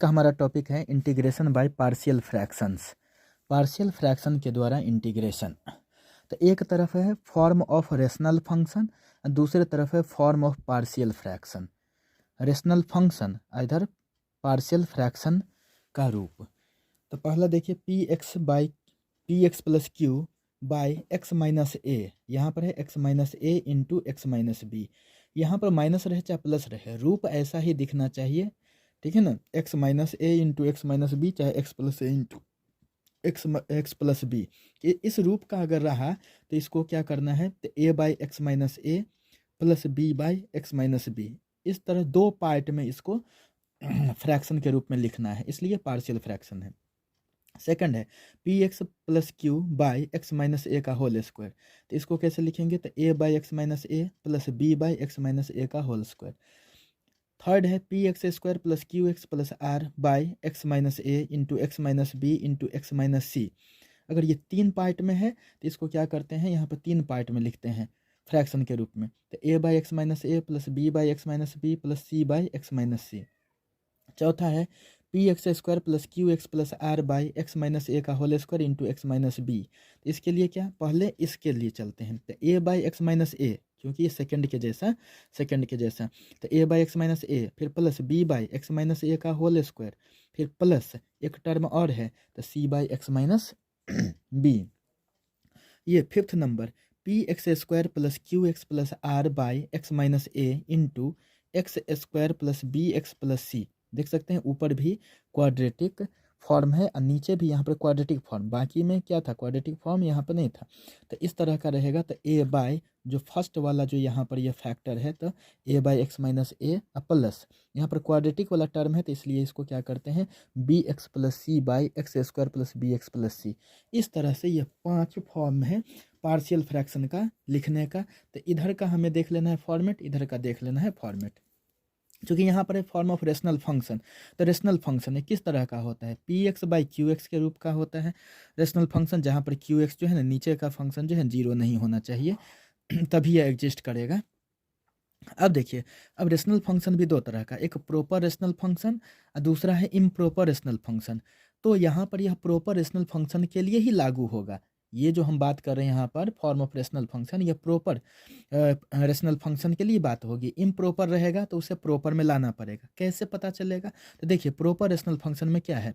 का हमारा टॉपिक है integration by partial fractions. Partial fraction के द्वारा इंटीग्रेशन। तो एक तरफ है फॉर्म ऑफ रेशनल फंक्शन और दूसरे तरफ है form of partial fraction. Rational function इधर पार्शियल फ्रैक्शन का रूप। तो पहला देखिए P x plus Q by x minus A, यहाँ पर है एक्स माइनस ए इंटू एक्स माइनस बी। यहाँ पर माइनस रहे चाहे प्लस रहे, रूप ऐसा ही दिखना चाहिए, ठीक है ना। एक्स माइनस ए इंटू एक्स माइनस बी चाहे एक्स प्लस ए इंटू एक्स प्लस बी, इस रूप का अगर रहा तो इसको क्या करना है, तो A by x minus A plus B by x minus B, इस तरह दो पार्ट में इसको फ्रैक्शन के रूप में लिखना है, इसलिए पार्शियल फ्रैक्शन है। सेकंड है P x plus Q by x minus ए का होल स्क्वायर। तो इसको कैसे लिखेंगे, तो A by x minus A plus B by x minus ए का होल स्क्वायर। थर्ड है P x square plus Q x plus R by x minus A into x minus B into x minus C. अगर ये तीन part में है तो इसको क्या करते हैं, यहाँ पर तीन पार्ट में लिखते हैं फ्रैक्शन के रूप में। तो A by x minus A plus B by x minus B plus C by x minus C. चौथा है P x square plus Q x plus R by x minus ए का whole square into x minus B. तो इसके लिए क्या, पहले इसके लिए चलते हैं, तो A by x minus A, क्योंकि ये सेकंड के जैसा, तो A by x minus A, फिर plus B by x minus ए का होल स्क्वायर, फिर प्लस एक टर्म और है तो C by x minus B. ये fifth number P x square plus Q x plus R by x minus A into x square plus B x plus C. देख सकते हैं ऊपर भी क्वाड्रेटिक फॉर्म है और नीचे भी यहाँ पर क्वाड्रेटिक फॉर्म, बाकी में क्या था, क्वाड्रेटिक फॉर्म यहाँ पर नहीं था। तो इस तरह का रहेगा, तो ए बाय जो फर्स्ट वाला जो यहाँ पर ये फैक्टर है, तो A by x minus A plus यहाँ पर क्वाड्रेटिक वाला टर्म है, तो इसलिए इसको क्या करते हैं B x plus C by x square plus B x plus सी। इस तरह से ये 5 फॉर्म है पार्शियल फ्रैक्शन का लिखने का। तो इधर का हमें देख लेना है फॉर्मेट, इधर का देख लेना है फॉर्मेट। क्योंकि यहाँ पर है फॉर्म ऑफ रेशनल फंक्शन, तो रेशनल फंक्शन है किस तरह का होता है, P x by Q x के रूप का होता है रेशनल फंक्शन, जहाँ पर क्यू एक्स जो है ना नीचे का फंक्शन जो है जीरो नहीं होना चाहिए तभी यह एग्जिस्ट करेगा। अब देखिए, अब रेशनल फंक्शन भी दो तरह का, एक प्रॉपर रेशनल फंक्शन और दूसरा है इम्प्रॉपर रेशनल फंक्शन। तो यहाँ पर यह प्रॉपर रेशनल फंक्शन के लिए ही लागू होगा। ये जो हम बात कर रहे हैं यहाँ पर फॉर्म ऑफ रेशनल फंक्शन, यह प्रॉपर रेशनल फंक्शन के लिए बात होगी। इम्प्रॉपर रहेगा तो उसे प्रॉपर में लाना पड़ेगा। कैसे पता चलेगा, तो देखिए प्रॉपर रेशनल फंक्शन में क्या है,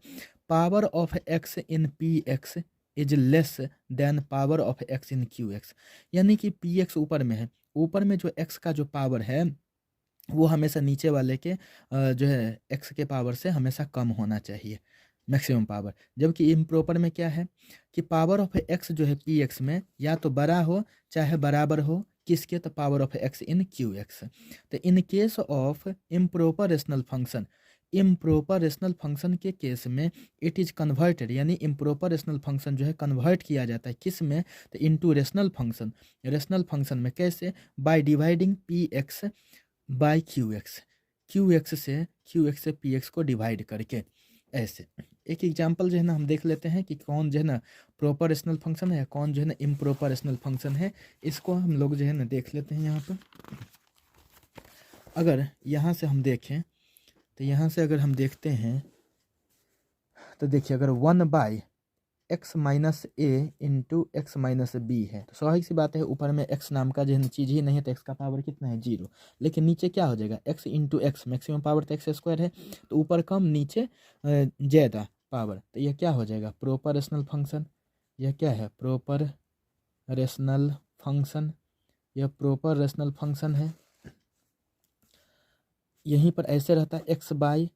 power of x in P x is less than power of x in Q x. यानी कि पी एक्स ऊपर में है, ऊपर में जो x का जो पावर है वो हमेशा नीचे वाले के जो है x के पावर से हमेशा कम होना चाहिए, मैक्सिमम पावर। जबकि इम्प्रॉपर में क्या है कि पावर ऑफ x जो है पी एक्स में या तो बड़ा हो चाहे बराबर हो किसके, तो power of x in Q X. तो in case of improper rational function, improper rational function के केस में इट इज कन्वर्टेड, यानी इम्प्रॉपर रेशनल फंक्शन जो है कन्वर्ट किया जाता है किस में, तो into rational function. Rational function में कैसे, by dividing P X by Q X, Q X से पी एक्स को डिवाइड करके। ऐसे एक एग्जांपल जो है ना हम देख लेते हैं कि कौन जो है ना प्रॉपर रेशनल फंक्शन है, कौन जो है ना इम्प्रॉपर रेशनल फंक्शन है। इसको हम लोग जो है ना देख लेते हैं यहाँ पर। अगर यहाँ से हम देखें तो यहाँ से अगर हम देखते हैं तो देखिए, अगर 1 by x minus A into x minus b है, तो स्वाभाविक सी बात है ऊपर में x नाम का जो चीज़ ही नहीं है, तो x का पावर कितना है, 0। लेकिन नीचे क्या हो जाएगा, x into x, maximum power तो एक्स स्क्वायर है, तो ऊपर कम नीचे ज़्यादा पावर, तो यह क्या हो जाएगा प्रॉपर रेशनल फंक्शन। यह क्या है, प्रॉपर रेशनल फंक्शन, यह प्रॉपर रेशनल फंक्शन है। यहीं पर ऐसे रहता है x by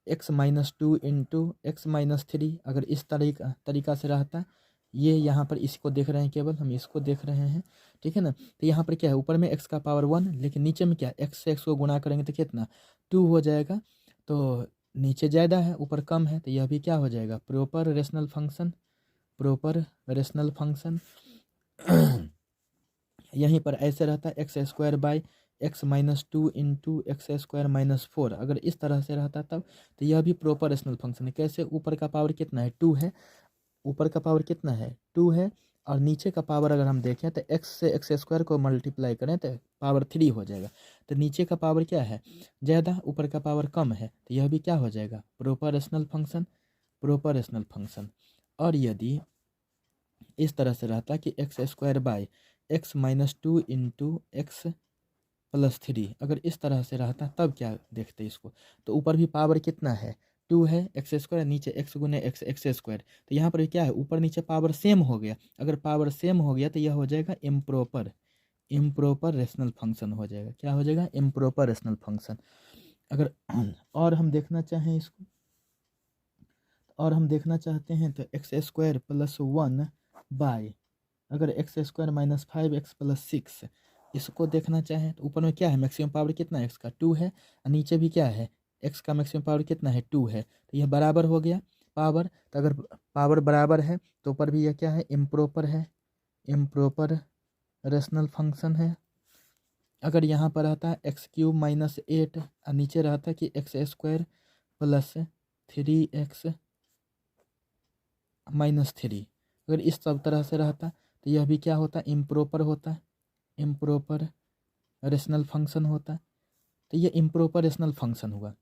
x minus 2 into x minus 3, अगर इस तरीका से रहता, ये यहाँ पर इसको देख रहे हैं, केवल हम इसको देख रहे हैं, ठीक है ना। तो यहाँ पर क्या है, ऊपर में x का पावर 1, लेकिन नीचे में क्या, x से x को गुणा करेंगे तो कितना 2 हो जाएगा, तो नीचे ज़्यादा है ऊपर कम है, तो यह भी क्या हो जाएगा proper rational function, proper rational function. यहीं पर ऐसे रहता है x square by x minus 2 into x square minus 4, अगर इस तरह से रहता तब, तो यह भी प्रॉपर रेशनल फंक्शन है। कैसे, ऊपर का पावर कितना है 2 है, ऊपर का पावर कितना है 2 है, और नीचे का पावर अगर हम देखें तो x से एक्स स्क्वायर को मल्टीप्लाई करें तो पावर 3 हो जाएगा। तो नीचे का पावर क्या है, ज़्यादा, ऊपर का पावर कम है, तो यह भी क्या हो जाएगा, proper rational function, proper rational function. और यदि इस तरह से रहता कि x square by x minus 2 into x plus 3, अगर इस तरह से रहता तब क्या देखते इसको, तो ऊपर भी पावर कितना है, 2 है एक्स स्क्वायर, नीचे एक्स गुने एक्स एक्स स्क्वायर, तो यहाँ पर क्या है, ऊपर नीचे पावर सेम हो गया। अगर पावर सेम हो गया तो यह हो जाएगा इम्प्रॉपर, इम्प्रॉपर रेशनल फंक्शन हो जाएगा। क्या हो जाएगा, इम्प्रॉपर रेशनल फंक्शन। अगर और हम देखना चाहें इसको, और हम देखना चाहते हैं तो एक्स स्क्वायर प्लस 1 बाई, अगर x square minus 5x plus 6 इसको देखना चाहें तो ऊपर में क्या है, मैक्सिमम पावर कितना है, एक्स का 2 है, और नीचे भी क्या है, एक्स का मैक्सिमम पावर कितना है, 2 है, तो यह बराबर हो गया पावर। तो अगर पावर बराबर है तो ऊपर भी यह क्या है, इम्प्रॉपर है, इम्प्रॉपर रेशनल फंक्शन है। अगर यहाँ पर रहता है एक्स क्यूब माइनस 8 और नीचे रहता है कि x square plus 3x minus 3, अगर इस सब तरह से रहता तो यह भी क्या होता, इम्प्रॉपर होता है, इम्प्रॉपर रेशनल फंक्शन होता है। तो ये इम्प्रॉपर रेशनल फंक्शन हुआ।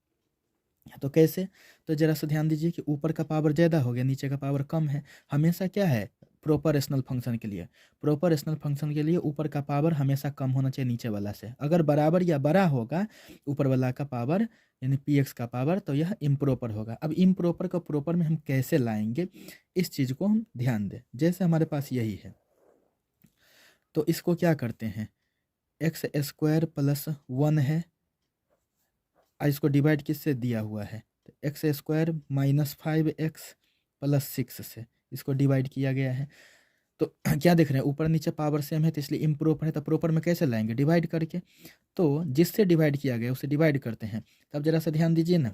तो कैसे, तो जरा सा ध्यान दीजिए कि ऊपर का पावर ज़्यादा हो गया, नीचे का पावर कम है, हमेशा क्या है, प्रॉपर रेशनल फंक्शन के लिए, प्रॉपर रेशनल फंक्शन के लिए ऊपर का पावर हमेशा कम होना चाहिए नीचे वाला से। अगर बराबर या बड़ा होगा ऊपर वाला का पावर यानी px का पावर, तो यह इम्प्रॉपर होगा। अब इम्प्रॉपर को प्रॉपर में हम कैसे लाएंगे, इस चीज़ को हम ध्यान दें। जैसे हमारे पास यही है तो इसको क्या करते हैं, एक्स स्क्वायर प्लस 1 है, इसको डिवाइड किससे दिया हुआ है, तो x square minus 5x plus 6 से इसको डिवाइड किया गया है। तो क्या देख रहे हैं, ऊपर नीचे पावर सेम है तो इसलिए इम्प्रॉपर है, तो प्रॉपर में कैसे लाएंगे, डिवाइड करके। तो जिससे डिवाइड किया गया उसे डिवाइड करते हैं। तब जरा सा ध्यान दीजिए ना,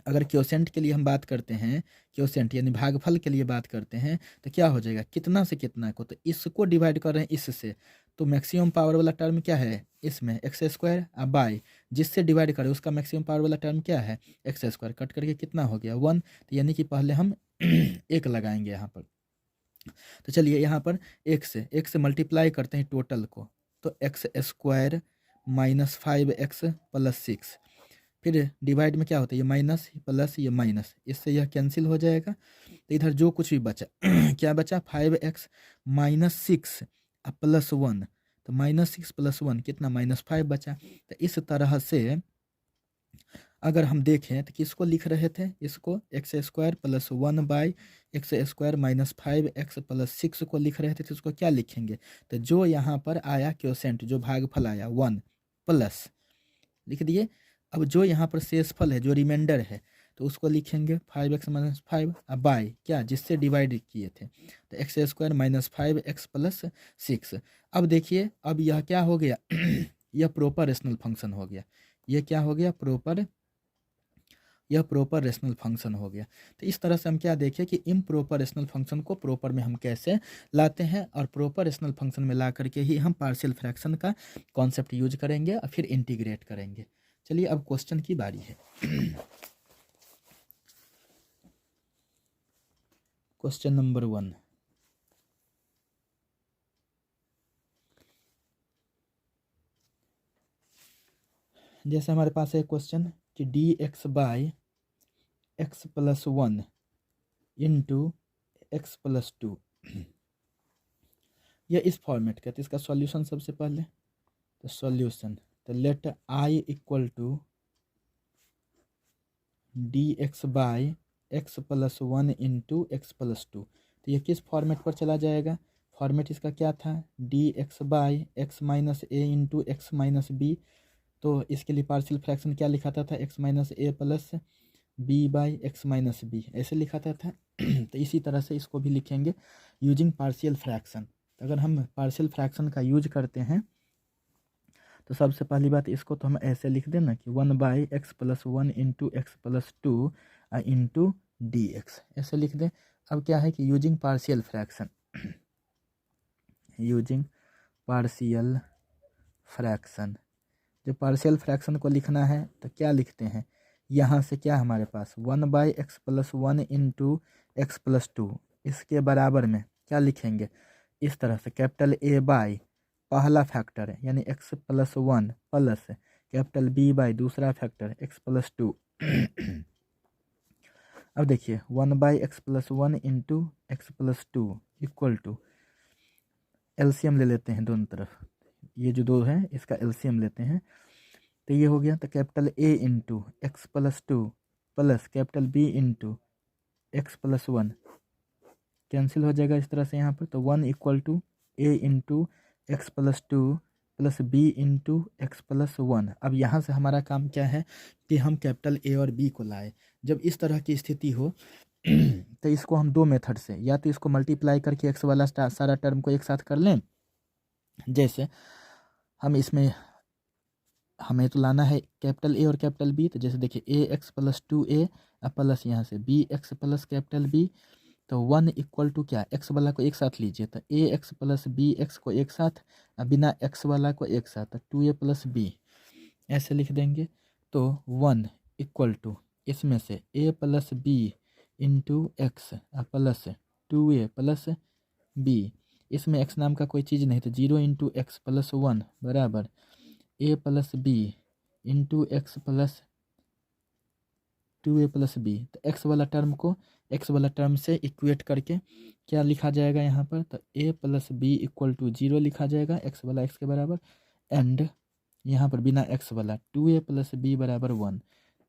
अगर क्योसेंट के लिए हम बात करते हैं, क्योसेंट यानी भागफल के लिए बात करते हैं, तो क्या हो जाएगा, कितना से कितना को, तो इसको डिवाइड कर रहे हैं इससे, तो मैक्सिमम पावर वाला टर्म क्या है इसमें, एक्स स्क्वायर बाई जिससे डिवाइड करें उसका मैक्सिमम पावर वाला टर्म क्या है, एक्स स्क्वायर, कट करके कितना हो गया 1, तो यानी कि पहले हम एक लगाएंगे यहाँ पर। तो चलिए यहाँ पर एक से मल्टीप्लाई करते हैं टोटल को, तो x square minus 5x plus 6, फिर डिवाइड में क्या होता है, ये माइनस प्लस ये माइनस, इससे यह कैंसिल हो जाएगा। तो इधर जो कुछ भी बचा क्या बचा, 5x माइनस 6 प्लस 1, तो माइनस 6 प्लस 1 कितना, माइनस 5 बचा। तो इस तरह से अगर हम देखें तो किसको लिख रहे थे, इसको x square plus 1 by x square minus 5x plus 6 को लिख रहे थे, तो इसको क्या लिखेंगे, तो जो यहाँ पर आया क्योसेंट, जो भागफल आया 1 प्लस लिख दिए। अब जो यहाँ पर शेषफल है, जो रिमाइंडर है, तो उसको लिखेंगे 5x माइनस 5 बाई क्या, जिससे डिवाइड किए थे, तो x square minus 5x plus 6। अब देखिए, अब यह क्या हो गया यह प्रॉपर रेशनल फंक्शन हो गया, यह क्या हो गया, यह प्रॉपर रेशनल फंक्शन हो गया। तो इस तरह से हम क्या देखें कि इम्प्रॉपर रेशनल फंक्शन को प्रॉपर में हम कैसे लाते हैं, और प्रॉपर रेशनल फंक्शन में ला करके ही हम पार्शियल फ्रैक्शन का कॉन्सेप्ट यूज करेंगे और फिर इंटीग्रेट करेंगे। चलिए अब क्वेश्चन की बारी है। क्वेश्चन नंबर 1, जैसे हमारे पास है क्वेश्चन कि dx by x plus 1 into x plus 2, यह इस फॉर्मेट का, तो इसका सॉल्यूशन सबसे पहले, तो सॉल्यूशन, तो let i equal to d x by x plus 1 into x plus 2, तो ये किस फॉर्मेट पर चला जाएगा, फॉर्मेट इसका क्या था, d x by x minus A into x minus B, तो इसके लिए पार्शियल फ्रैक्शन क्या लिखाता था, x minus A plus B by x minus b, ऐसे लिखाता था। तो इसी तरह से इसको भी लिखेंगे यूजिंग पार्शियल फ्रैक्शन। अगर हम पार्शियल फ्रैक्शन का यूज करते हैं तो सबसे पहली बात इसको तो हम ऐसे लिख देना कि 1 by x plus 1 into x plus 2 into D x, ऐसे लिख दें। अब क्या है कि using partial fraction, using partial fraction, जो पार्शियल फ्रैक्शन को लिखना है तो क्या लिखते हैं, यहाँ से क्या हमारे पास 1 by x plus 1 into x plus 2, इसके बराबर में क्या लिखेंगे, इस तरह से कैपिटल ए बाई पहला फैक्टर है यानी x plus 1 plus capital B by दूसरा फैक्टर x प्लस 2। अब देखिए 1 by x plus 1 into x plus 2 equal to, LCM ले लेते हैं दोनों तरफ, ये जो दो है इसका एलसीएम लेते हैं, तो ये हो गया, तो capital A into x plus 2 plus capital B into x plus 1 cancel हो जाएगा इस तरह से यहाँ पर, तो 1 equal to A into x plus 2 plus B into x plus 1। अब यहाँ से हमारा काम क्या है कि हम कैपिटल ए और बी को लाए। जब इस तरह की स्थिति हो तो इसको हम दो मेथड से, या तो इसको मल्टीप्लाई करके एक्स वाला सारा टर्म को एक साथ कर लें, जैसे हम इसमें हमें तो लाना है कैपिटल ए और कैपिटल बी, तो जैसे देखिए ए एक्स प्लस 2a प्लस यहाँ से b x plus capital B, तो 1 इक्वल टू क्या, एक्स वाला को एक साथ लीजिए, तो ए एक्स प्लस बी एक्स को एक साथ, बिना एक्स वाला को एक साथ, तो 2a प्लस बी ऐसे लिख देंगे। तो 1 इक्वल टू इसमें से A plus B into x plus 2a plus B, इसमें एक्स नाम का कोई चीज़ नहीं, तो 0 इंटू एक्स प्लस 1 बराबर A plus B into x plus 2a plus B. तो एक्स वाला टर्म को एक्स वाला टर्म से इक्वेट करके क्या लिखा जाएगा यहाँ पर, तो a plus B equal to 0 लिखा जाएगा, एक्स वाला एक्स के बराबर, एंड यहाँ पर बिना एक्स वाला 2a प्लस बी बराबर 1।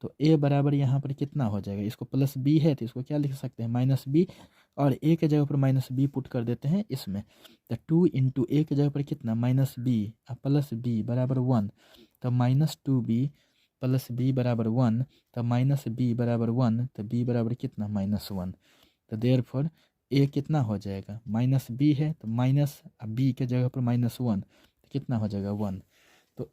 तो a बराबर यहाँ पर कितना हो जाएगा, इसको प्लस b है तो इसको क्या लिख सकते हैं माइनस b, और a के जगह पर माइनस b पुट कर देते हैं इसमें, तो 2 इंटू ए के जगह पर कितना माइनस b प्लस b बराबर 1, तो माइनस 2b प्लस b बराबर 1, तो माइनस b बराबर 1, तो b बराबर कितना माइनस 1। तो देयरफॉर a कितना हो जाएगा माइनस b है, तो माइनस b के जगह पर माइनस 1, तो कितना हो जाएगा 1। तो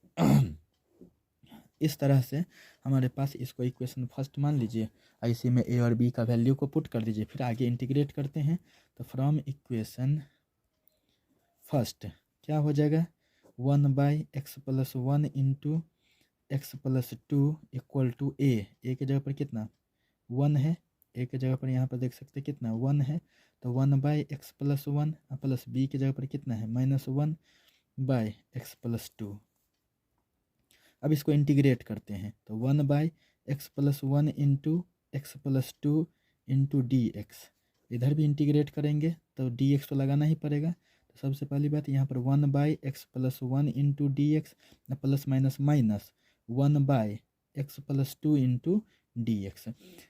इस तरह से हमारे पास इसको इक्वेशन फर्स्ट मान लीजिए, इसी में a और b का वैल्यू को पुट कर दीजिए, फिर आगे इंटीग्रेट करते हैं। तो फ्रॉम इक्वेशन फर्स्ट क्या हो जाएगा, 1 by x plus 1 into x plus 2 equal to A के जगह पर कितना 1 है, ए के जगह पर यहाँ पर देख सकते कितना 1 है, तो 1 by x plus 1 plus b के जगह पर कितना है माइनस 1 बाई एक्स प्लस 2। अब इसको इंटीग्रेट करते हैं, तो 1 by x plus 1 into x plus 2 into D x, इधर भी इंटीग्रेट करेंगे तो डी एक्स तो लगाना ही पड़ेगा। तो सबसे पहली बात यहाँ पर 1 by x plus 1 into D x plus minus minus 1 by x plus 2 into D x.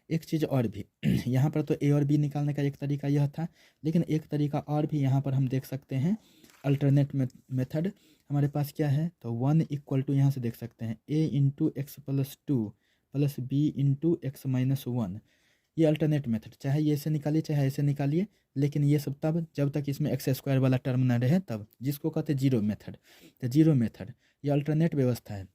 एक चीज़ और भी यहाँ पर तो ए और बी निकालने का एक तरीका यह था, लेकिन एक तरीका और भी यहाँ पर हम देख सकते हैं, अल्टरनेट मेथड हमारे पास क्या है, तो 1 इक्वल टू यहाँ से देख सकते हैं a into x plus 2 plus B into x minus 1। ये अल्टरनेट मेथड, चाहे ये ऐसे निकालिए चाहे ऐसे निकालिए, लेकिन ये सब तब जब तक इसमें एक्स स्क्वायर वाला टर्म ना रहे तब, जिसको कहते हैं जीरो मेथड। तो जीरो मेथड ये अल्टरनेट व्यवस्था है।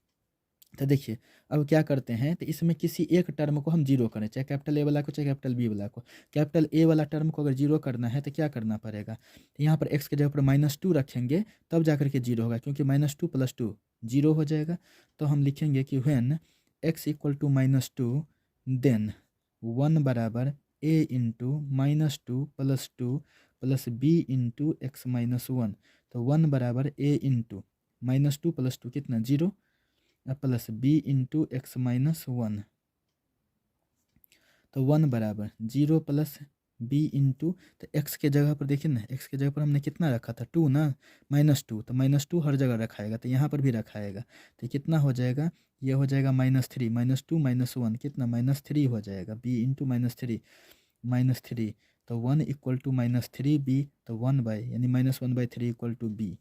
तो देखिए अब क्या करते हैं, तो इसमें किसी एक टर्म को हम जीरो करें, चाहे कैपिटल ए वाला को चाहे कैपिटल बी वाला को। कैपिटल ए वाला टर्म को अगर जीरो करना है तो क्या करना पड़ेगा, तो यहाँ पर एक्स के जगह पर माइनस 2 रखेंगे तब जाकर के जीरो होगा, क्योंकि माइनस 2 प्लस 2 जीरो हो जाएगा। तो हम लिखेंगे कि when X equal to minus 2 then 1 बराबर A into minus 2 plus B into x minus 1। तो 1 बराबर ए इंटू माइनस 2 प्लस 2 कितना 0 plus B into x minus 1। तो 1 बराबर 0 प्लस बी इंटू, तो एक्स के जगह पर देखिए ना, एक्स के जगह पर हमने कितना रखा था 2 ना, माइनस 2, तो माइनस 2 हर जगह रखाएगा, तो यहाँ पर भी रखाएगा, तो कितना हो जाएगा, ये हो जाएगा माइनस 3, माइनस 2 माइनस 1 कितना माइनस 3 हो जाएगा, बी इंटू माइनस 3। तो 1 इक्वल टू माइनस 3 बी, तो 1 बाई यानी माइनस 1/3 इक्वल टू बी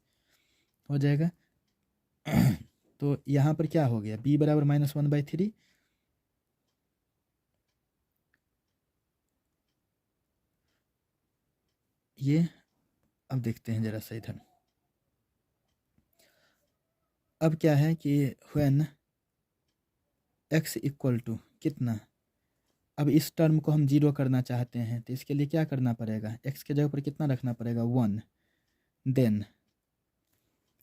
हो जाएगा। तो यहाँ पर क्या हो गया, b बराबर माइनस 1/3, ये अब देखते हैं जरा सा इधर। अब क्या है कि व्हेन x इक्वल टू कितना, अब इस टर्म को हम जीरो करना चाहते हैं, तो इसके लिए क्या करना पड़ेगा, x के जगह पर कितना रखना पड़ेगा 1, देन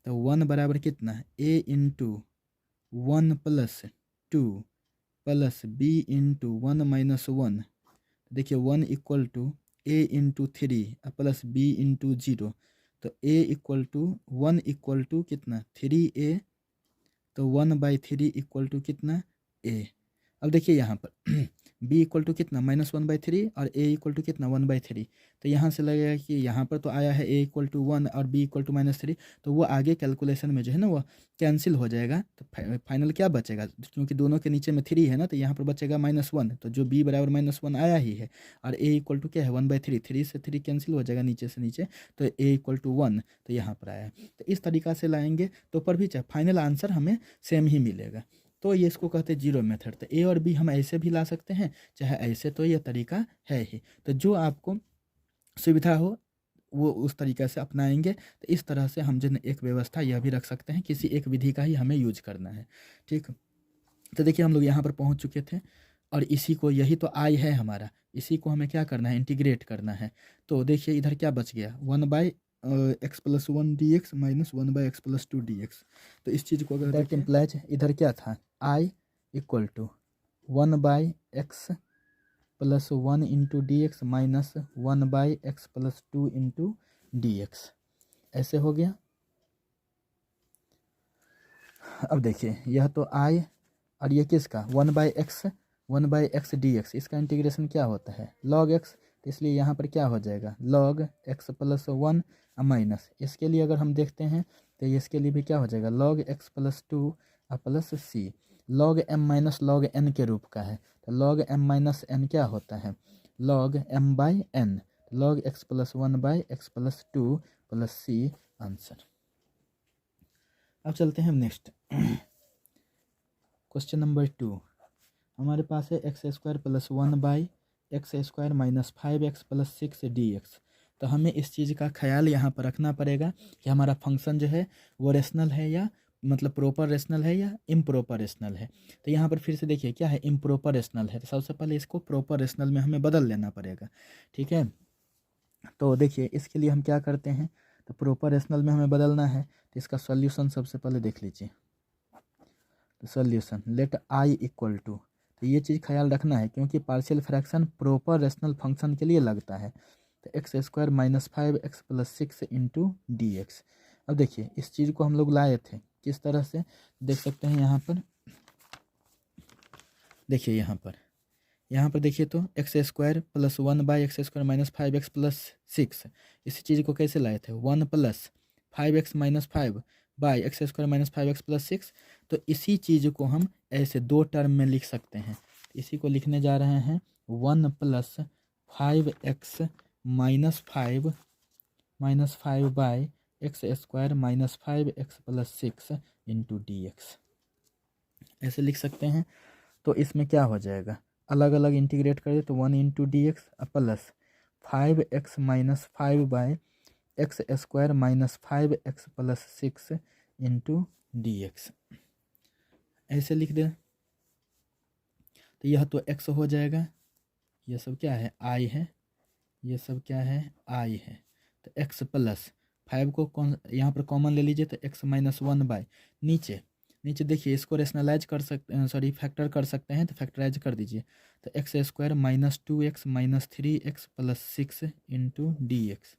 तो 1 बराबर कितना a into 1 plus 2 plus B into 1 minus 1। देखिए 1 equal to A into three plus B into zero, तो a equal to 1 equal to कितना 3a, तो 1/3 इक्वल टू कितना a। अब देखिए यहाँ पर b इक्वल टू कितना -1/3 और a इक्वल टू कितना 1/3, तो यहाँ से लगेगा कि यहाँ पर तो आया है a इक्वल टू 1 और b इक्वल टू -3, तो वो आगे कैलकुलेशन में जो है ना वो कैंसिल हो जाएगा। तो फाइनल क्या बचेगा, क्योंकि दोनों के नीचे में 3 है ना, तो यहाँ पर बचेगा -1, तो जो b बराबर -1 आया ही है, और a इक्वल टू क्या है 1/3, 3 से 3 कैंसिल हो जाएगा नीचे से नीचे, तो a इक्वल टू 1, तो यहाँ पर आया है। तो इस तरीका से लाएंगे तो पर भी चाहे फाइनल आंसर हमें सेम ही मिलेगा। तो ये इसको कहते हैं जीरो मेथड। तो ए और बी हम ऐसे भी ला सकते हैं चाहे ऐसे, तो ये तरीका है ही। तो जो आपको सुविधा हो वो उस तरीके से अपनाएंगे। तो इस तरह से हम जो एक व्यवस्था यह भी रख सकते हैं, किसी एक विधि का ही हमें यूज करना है। ठीक, तो देखिए हम लोग यहाँ पर पहुँच चुके थे, और इसी को, यही तो आई है हमारा, इसी को हमें क्या करना है, इंटीग्रेट करना है। तो देखिए इधर क्या बच गया 1/x+1 dx minus 1/x+2 dx। तो इस चीज़ को अगर दैट इम्प्लाइज इधर क्या था i equal to 1/x+1 into D x minus 1/x+2 into D x, ऐसे हो गया। अब देखिए यह तो i और ये किसका 1/x डी एक्स, इसका इंटीग्रेशन क्या होता है log x, तो इसलिए यहाँ पर क्या हो जाएगा log x+1 माइनस, इसके लिए अगर हम देखते हैं तो इसके लिए भी क्या हो जाएगा log x+2 plus c, log m minus log n के रूप का है, तो log m माइनस n क्या होता है log m/n, log x+1/x+2 plus c answer. अब चलते हैं नेक्स्ट क्वेश्चन नंबर 2। हमारे पास है x² + 1/x² minus 5x + 6 dx। तो हमें इस चीज़ का ख्याल यहाँ पर रखना पड़ेगा कि हमारा फंक्शन जो है वो रेशनल है या मतलब प्रॉपर रेशनल है या इम्प्रॉपर रेशनल है। तो यहाँ पर फिर से देखिए क्या है इम्प्रॉपर रेशनल है, तो सबसे पहले इसको प्रॉपर रेशनल में हमें बदल लेना पड़ेगा। ठीक है, तो देखिए इसके लिए हम क्या करते हैं, तो प्रॉपर रेशनल में हमें बदलना है, तो इसका सॉल्यूशन सबसे पहले देख लीजिए। तो solution let I equal to, तो ये चीज़ ख्याल रखना है क्योंकि partial fraction proper rational function के लिए लगता है। तो x² minus 5x + 6 into D x. अब देखिए इस चीज़ को हम लोग लाए थे किस तरह से, देख सकते हैं यहाँ पर, देखिए यहाँ पर देखिए तो x² + 1/x² माइनस 5x + 6, इसी चीज़ को कैसे लाए थे 1 + 5x - 5/x² माइनस 5x + 6। तो इसी चीज़ को हम ऐसे दो टर्म में लिख सकते हैं, इसी को लिखने जा रहे हैं 1 + 5x - 5/x² minus 5x + 6 into D x, ऐसे लिख सकते हैं। तो इसमें क्या हो जाएगा अलग अलग इंटीग्रेट कर दे तो 1 into D x plus 5x - 5/x² minus 5x + 6 into D x, ऐसे लिख दे। तो यह तो x हो जाएगा, यह सब क्या है i है, ये सब क्या है i है। तो x प्लस 5 को कौन यहाँ पर कॉमन ले लीजिए, तो x - 1/, नीचे देखिए इसको रेशनलाइज कर सकते हैं, सॉरी फैक्टर कर सकते हैं, तो फैक्टराइज कर दीजिए। तो x² - 2x - 3x + 6 into D x.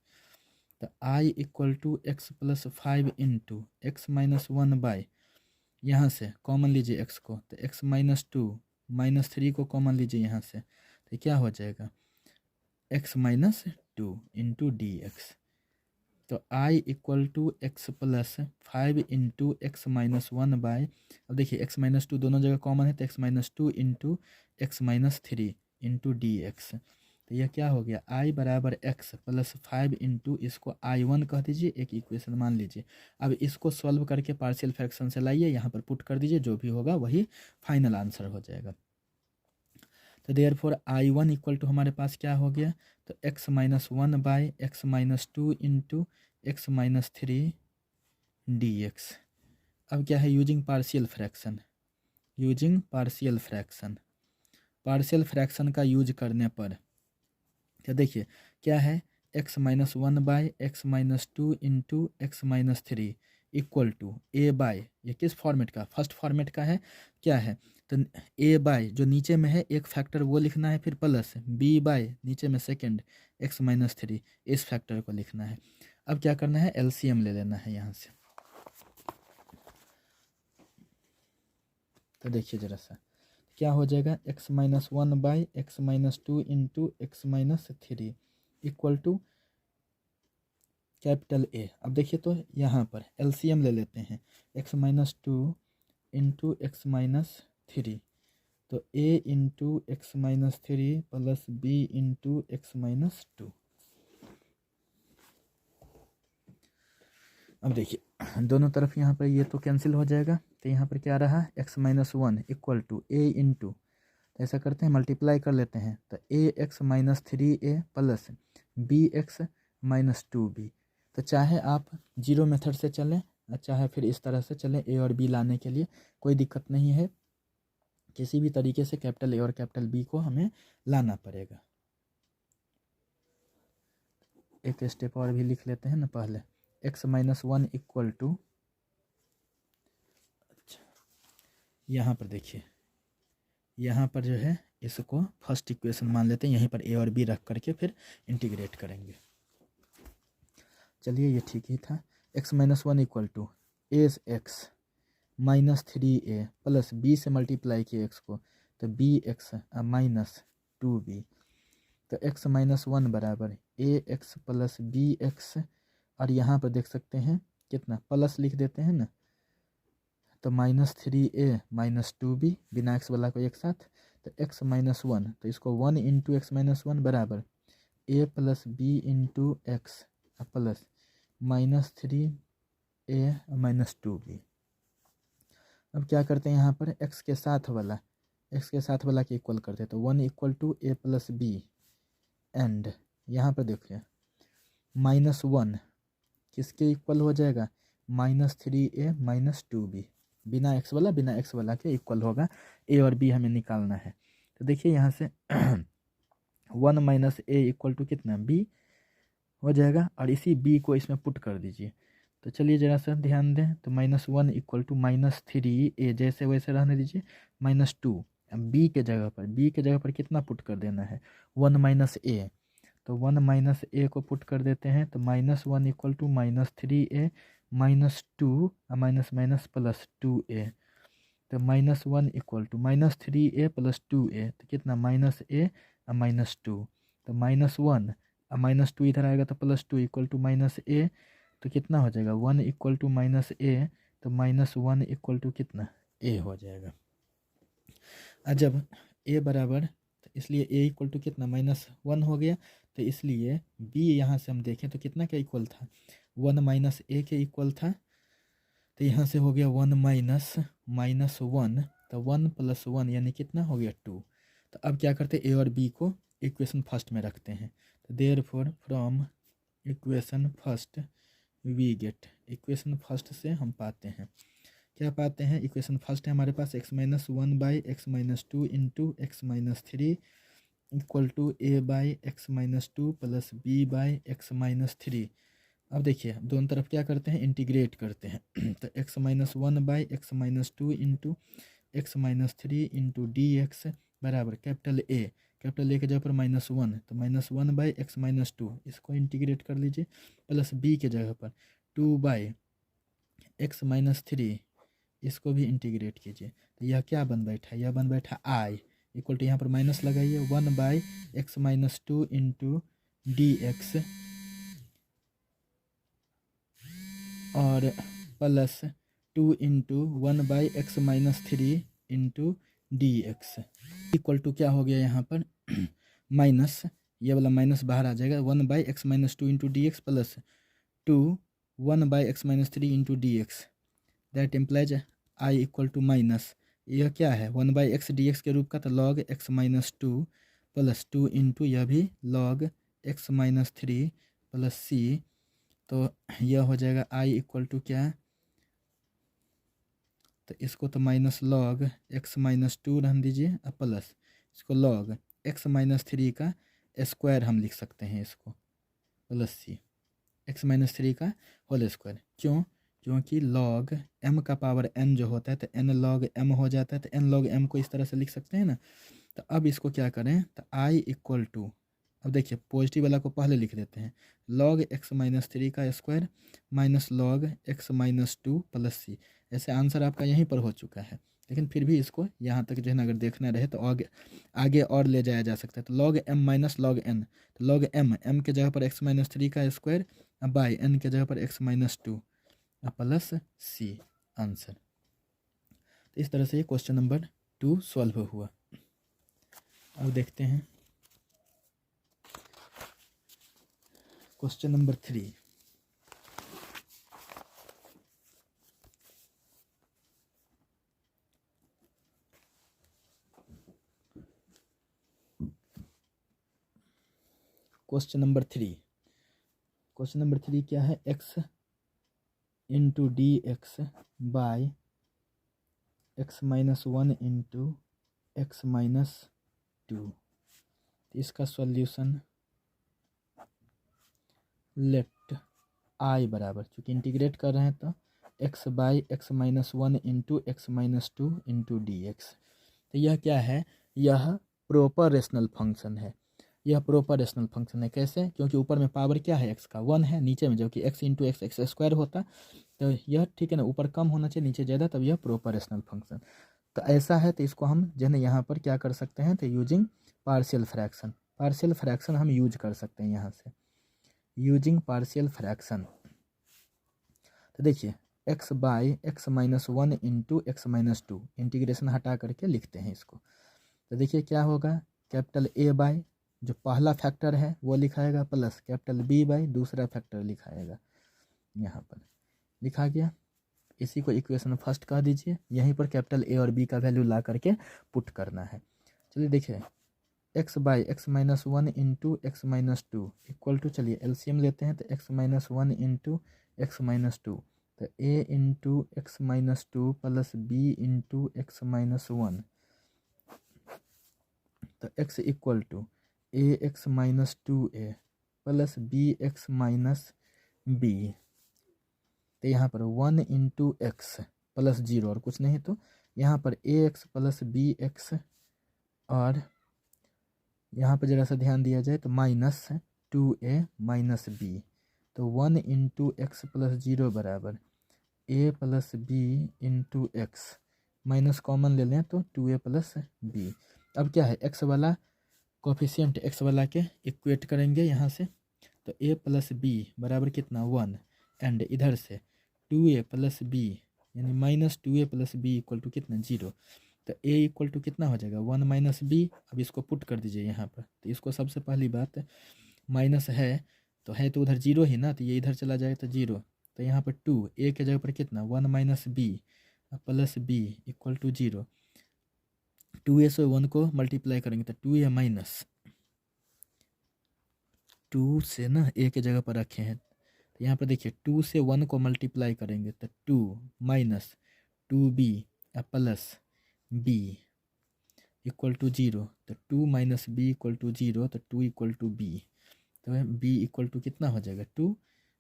तो i equal to x + 5 into x - 1/, यहाँ से कॉमन लीजिए x को, तो x - 2 - 3 को कॉमन लीजिए यहाँ से, तो क्या हो जाएगा x - 2 इंटू डी एक्स। तो i equal to x + 5 into x - 1/, अब देखिए x - 2 दोनों जगह कॉमन है, तो x - 2 into x - 3 into D x. तो यह क्या हो गया i बराबर x + 5 इंटू इसको i1 कह दीजिए, एक इक्वेशन मान लीजिए। अब इसको सॉल्व करके पार्शियल फ्रैक्शन से लाइए, यहाँ पर पुट कर दीजिए, जो भी होगा वही फाइनल आंसर हो जाएगा। तो देयरफॉर i1 इक्वल टू हमारे पास क्या हो गया, तो x - 1/x - 2 into x - 3 dx। अब क्या है using partial fraction, partial fraction का यूज करने पर तो देखिए क्या है x - 1/x - 2 into x - 3 equal to a/, ये किस फॉर्मेट का, फर्स्ट फॉर्मेट का है क्या है, तो ए बाय जो नीचे में है एक फैक्टर वो लिखना है, फिर प्लस बी बाय नीचे में सेकंड एक्स माइनस थ्री इस फैक्टर को लिखना है। अब क्या करना है, एलसीएम ले लेना है यहाँ से। तो देखिए ज़रा सा क्या हो जाएगा, X minus one by x minus two into x minus three equal to capital A. अब देखिए तो यहाँ पर एलसीएम ले लेते हैं, x minus two into x minus three, तो A into x minus three plus B into x minus two. अब देखिए दोनों तरफ यहाँ पर ये तो कैंसिल हो जाएगा, तो यहाँ पर क्या रहा, X minus one equal to A into, तो ऐसा करते हैं मल्टीप्लाई कर लेते हैं, तो ए एक्स माइनस थ्री ए plus B x minus two B. तो चाहे आप जीरो मेथड से चलें, चाहे फिर इस तरह से चलें, ए और बी लाने के लिए कोई दिक्कत नहीं है, किसी भी तरीके से कैपिटल ए और कैपिटल बी को हमें लाना पड़ेगा। एक स्टेप और भी लिख लेते हैं ना पहले, x minus one equal to, अच्छा यहाँ पर देखिए, यहाँ पर जो है इसको फर्स्ट इक्वेशन मान लेते हैं, यहीं पर ए और बी रख करके फिर इंटीग्रेट करेंगे। चलिए ये ठीक ही था, x minus one equal to as x minus three A plus b से मल्टीप्लाई किए एक्स को, तो b x minus two B, तो एक्स माइनस वन बराबर a x plus B x, और यहाँ पर देख सकते हैं कितना प्लस लिख देते हैं ना, तो माइनस थ्री ए माइनस टू बी, बिना एक्स वाला को एक साथ, तो एक्स माइनस वन, तो इसको one into x minus one बराबर A plus B into x plus minus three A minus two B. अब क्या करते हैं, यहाँ पर एक्स के साथ वाला के इक्वल करते हैं, तो one equal to a plus b and यहाँ पर देखिए माइनस वन किसके इक्वल हो जाएगा, माइनस थ्री ए माइनस टू बी, बिना एक्स वाला के इक्वल होगा, ए और बी हमें निकालना है। तो देखिए यहाँ से one minus a equal to कितना, बी हो जाएगा, और इसी बी को इसमें पुट कर दीजिए। तो चलिए ज़रा सा ध्यान दें, तो minus one equal to minus three A जैसे वैसे रहने दीजिए, माइनस टू, बी के जगह पर कितना पुट कर देना है, वन माइनस ए, तो वन माइनस ए को पुट कर देते हैं, तो minus one equal to minus three A minus two minus minus plus two A, तो minus one equal to minus three A plus two A, तो कितना माइनस ए माइनस टू, तो minus one minus two इधर आएगा तो plus two equal to minus A, तो कितना हो जाएगा one equal to minus A, तो माइनस वन इक्वल टू कितना ए हो जाएगा। जब ए बराबर, तो इसलिए ए इक्वल टू कितना माइनस वन हो गया, तो इसलिए बी यहाँ से हम देखें तो कितना के इक्वल था, वन माइनस ए के इक्वल था, तो यहाँ से हो गया वन माइनस वन, तो वन प्लस वन यानी कितना हो गया टू। तो अब क्या करते हैं, ए और बी को इक्वेशन फर्स्ट में रखते हैं, तो therefore from equation first we get, equation first से हम पाते हैं, क्या पाते हैं, इक्वेशन फर्स्ट है हमारे पास X minus one by x minus two into x minus three equal to A by x minus two plus B by x minus three. अब देखिए दोनों तरफ क्या करते हैं, इंटीग्रेट करते हैं, तो x minus one by x minus two into x minus three into D x बराबर कैपिटल ए के जगह पर माइनस वन, तो minus one by x minus to, इसको इंटीग्रेट कर लीजिए, प्लस बी के जगह पर two by x minus three, इसको भी इंटीग्रेट कीजिए, तो यह क्या बन बैठा, यह बन बैठा आई इक्वल टू यहाँ पर माइनस लगाइए one by x minus two into D X और plus two into one by x minus three into D x equal to क्या हो गया यहाँ पर माइनस, ये वाला माइनस बाहर आ जाएगा, one by x minus two into D x plus two one by x minus three into D X, that implies I equal to minus, यह क्या है one by X D X के रूप का, तो log X minus two plus two into यह भी log X minus three plus C, तो यह हो जाएगा आई इक्वल टू क्या, तो इसको तो minus log X minus to रहने दीजिए और प्लस इसको लॉग एक्स माइनस थ्री का स्क्वायर हम लिख सकते हैं, इसको plus c x minus three का होल स्क्वायर, क्यों, क्योंकि log m का पावर n जो होता है तो n log m हो जाता है, तो n log m को इस तरह से लिख सकते हैं ना। तो अब इसको क्या करें, तो i इक्वल टू, अब देखिए पॉजिटिव वाला को पहले लिख देते हैं, log x माइनस 3 का square minus log x minus 2 plus C. ऐसे आंसर आपका यहीं पर हो चुका है, लेकिन फिर भी इसको यहाँ तक जो है ना अगर देखना रहे तो आगे आगे और ले जाया जा सकता है। तो log m minus log n, तो log m के जगह पर x माइनस 3 का स्क्वायर बाई n के जगह पर x minus 2 plus c answer. तो इस तरह से ये क्वेश्चन नंबर 2 सॉल्व हुआ। अब देखते हैं question number 3। Question number 3, question number 3 क्या है, x into D x by x minus 1 into x minus 2। इसका सॉल्यूशन लेट आई बराबर, चूँकि इंटीग्रेट कर रहे हैं तो x by x minus 1 into x minus 2 into D x. तो यह क्या है, यह प्रॉपर रेशनल फंक्शन है। यह प्रॉपर रेशनल फंक्शन है कैसे, क्योंकि ऊपर में पावर क्या है x का 1 है, नीचे में जबकि x into x x square होता, तो यह ठीक है ना, ऊपर कम होना चाहिए नीचे ज़्यादा, तब यह प्रॉपर रेशनल फंक्शन। तो ऐसा है तो इसको हम जो है ना यहाँ पर क्या कर सकते हैं, तो using partial fraction, partial fraction हम यूज कर सकते हैं यहाँ से, यूजिंग पार्शियल फ्रैक्शन। तो देखिए x by x minus 1 into x minus 2, integration हटा करके लिखते हैं इसको। तो देखिए क्या होगा, कैपिटल A बाई जो पहला फैक्टर है वो लिखाएगा, प्लस कैपिटल B बाई दूसरा फैक्टर लिखाएगा, यहाँ पर लिखा गया। इसी को इक्वेशन फर्स्ट कह दीजिए, यहीं पर कैपिटल A और B का वैल्यू ला करके पुट करना है। चलिए देखिए x by x minus 1 into x minus 2 equal to, चलिए एलसीएम लेते हैं, तो x minus 1 into x minus 2, तो a into x minus 2 plus b into x minus 1, तो x equal to a x minus 2a plus B x minus B. तो यहाँ पर 1 into x plus 0 और कुछ नहीं, तो यहाँ पर ए एक्स प्लस बी एक्स, और यहाँ पर ज़रा सा ध्यान दिया जाए तो माइनस 2a माइनस बी। तो 1 इंटू एक्स प्लस 0 बराबर a plus B into x, minus common ले लें तो 2a प्लस बी। अब क्या है, x वाला कोफिशिएंट x वाला के इक्वेट करेंगे यहाँ से, तो a प्लस बी बराबर कितना 1, एंड इधर से 2a प्लस बी यानी minus 2a plus B equal to कितना 0। तो a इक्वल टू कितना हो जाएगा 1 माइनस बी। अब इसको पुट कर दीजिए यहाँ पर, तो इसको सबसे पहली बात माइनस है तो उधर 0 ही ना, तो ये इधर चला जाएगा तो 0, तो यहाँ पर 2 a के जगह पर कितना 1 minus B plus B equal to 0। 2a से 1 को मल्टीप्लाई करेंगे तो 2a माइनस 2 से ना a के जगह पर रखे हैं, तो यहाँ पर देखिए 2 से 1 को मल्टीप्लाई करेंगे तो 2 minus 2b plus b equal to 0, तो 2 माइनस बी इक्वल टू 0, तो 2 इक्वल टू बी, तो b इक्वल टू कितना हो जाएगा 2।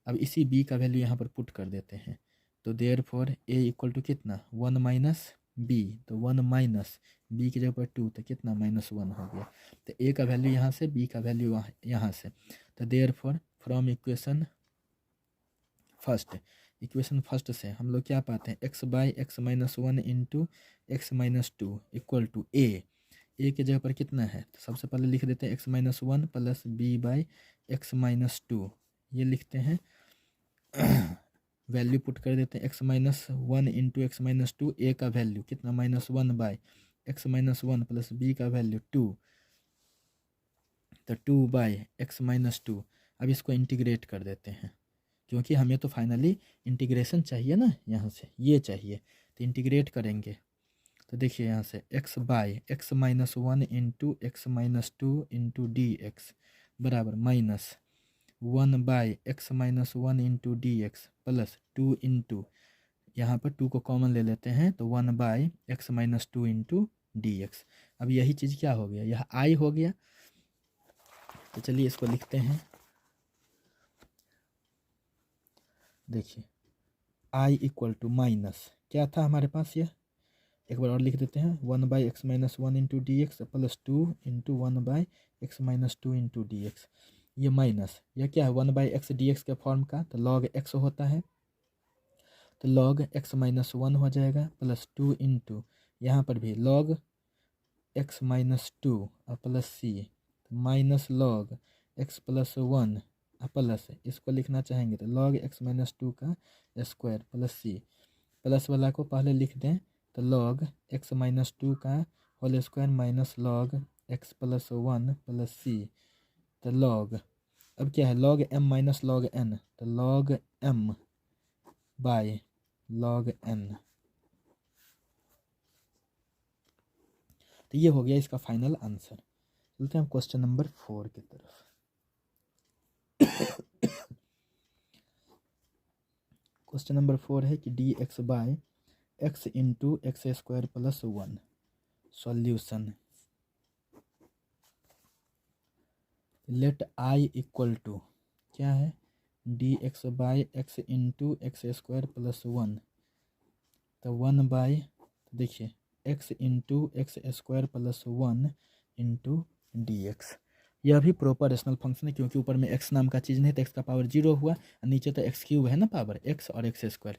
अब इसी b का वैल्यू यहाँ पर पुट कर देते हैं, तो therefore a equal to कितना 1 माइनस b, तो 1 माइनस b की जगह पर 2, तो कितना -1 हो गया। तो a का वैल्यू यहाँ से, b का वैल्यू यहाँ से, तो therefore from equation first से हम लोग क्या पाते हैं, x by x minus 1 into x minus 2 equal to a के जगह पर कितना है, तो सबसे पहले लिख देते हैं x minus 1 plus B by x minus 2, ये लिखते हैं वैल्यू पुट कर देते हैं x minus 1 into x minus 2, a का वैल्यू कितना -1 by x minus 1 plus b का वैल्यू 2, तो 2 बाई एक्स माइनस 2। अब इसको इंटीग्रेट कर देते हैं, क्योंकि हमें तो फाइनली इंटीग्रेशन चाहिए ना, यहाँ से ये चाहिए, तो इंटीग्रेट करेंगे तो देखिए यहाँ से x by x minus 1 into x minus 2 into D x बराबर -1 by x minus 1 into D x plus 2 into, यहाँ पर 2 को कॉमन ले लेते हैं तो 1 by x minus 2 into D x. अब यही चीज़ क्या हो गया, यह i हो गया। तो चलिए इसको लिखते हैं, देखिए आई इक्वल टू माइनस क्या था हमारे पास, ये एक बार और लिख देते हैं, 1/x-1 into D x plus 2 into 1/x-2 into D x. ये माइनस यह क्या है 1/x डी एक्स के फॉर्म का, तो log x होता है, तो log x-1 हो जाएगा प्लस 2 इंटू यहाँ पर भी log x-2 और plus C minus log x plus 1 plus इसको लिखना चाहेंगे तो log x-2 का स्क्वायर प्लस सी, प्लस वाला को पहले लिख दें तो log x-2 का whole square minus log x plus 1 plus C, तो log अब क्या है log m minus log n, तो log m by log n। तो ये हो गया इसका फाइनल आंसर। चलते हैं हम क्वेश्चन नंबर 4 की तरफ। क्वेश्चन नंबर 4 है कि d x by x into x square plus 1 solution let I equal to क्या है d x by x into x square plus 1, तो 1 बाय देखिए x into x square plus 1 into D x. यह भी proper rational function है क्योंकि ऊपर में x नाम का चीज़ नहीं तो x का पावर 0 हुआ, नीचे तो x क्यूब है ना पावर x और x स्क्वायर,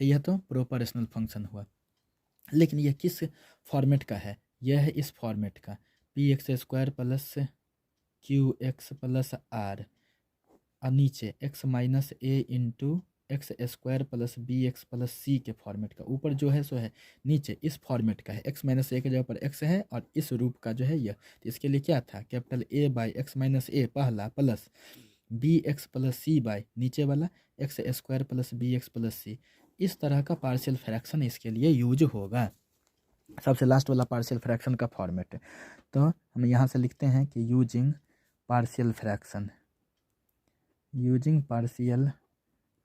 तो यह तो प्रॉपर रेशनल फंक्शन हुआ। लेकिन यह किस फॉर्मेट का है, यह है इस फॉर्मेट का p x square plus Q x plus r और नीचे x माइनस ए into x square plus B x plus c के फॉर्मेट का, ऊपर जो है सो है, नीचे इस फॉर्मेट का है, x माइनस ए के जगह पर x है और इस रूप का जो है यह, तो इसके लिए क्या था capital A by x minus a पहला plus B x plus C by नीचे वाला x square plus B x plus सी। इस तरह का पार्शियल फ्रैक्शन इसके लिए यूज होगा, सबसे लास्ट वाला पार्शियल फ्रैक्शन का फॉर्मेट है। तो हम यहाँ से लिखते हैं कि using partial fraction, using partial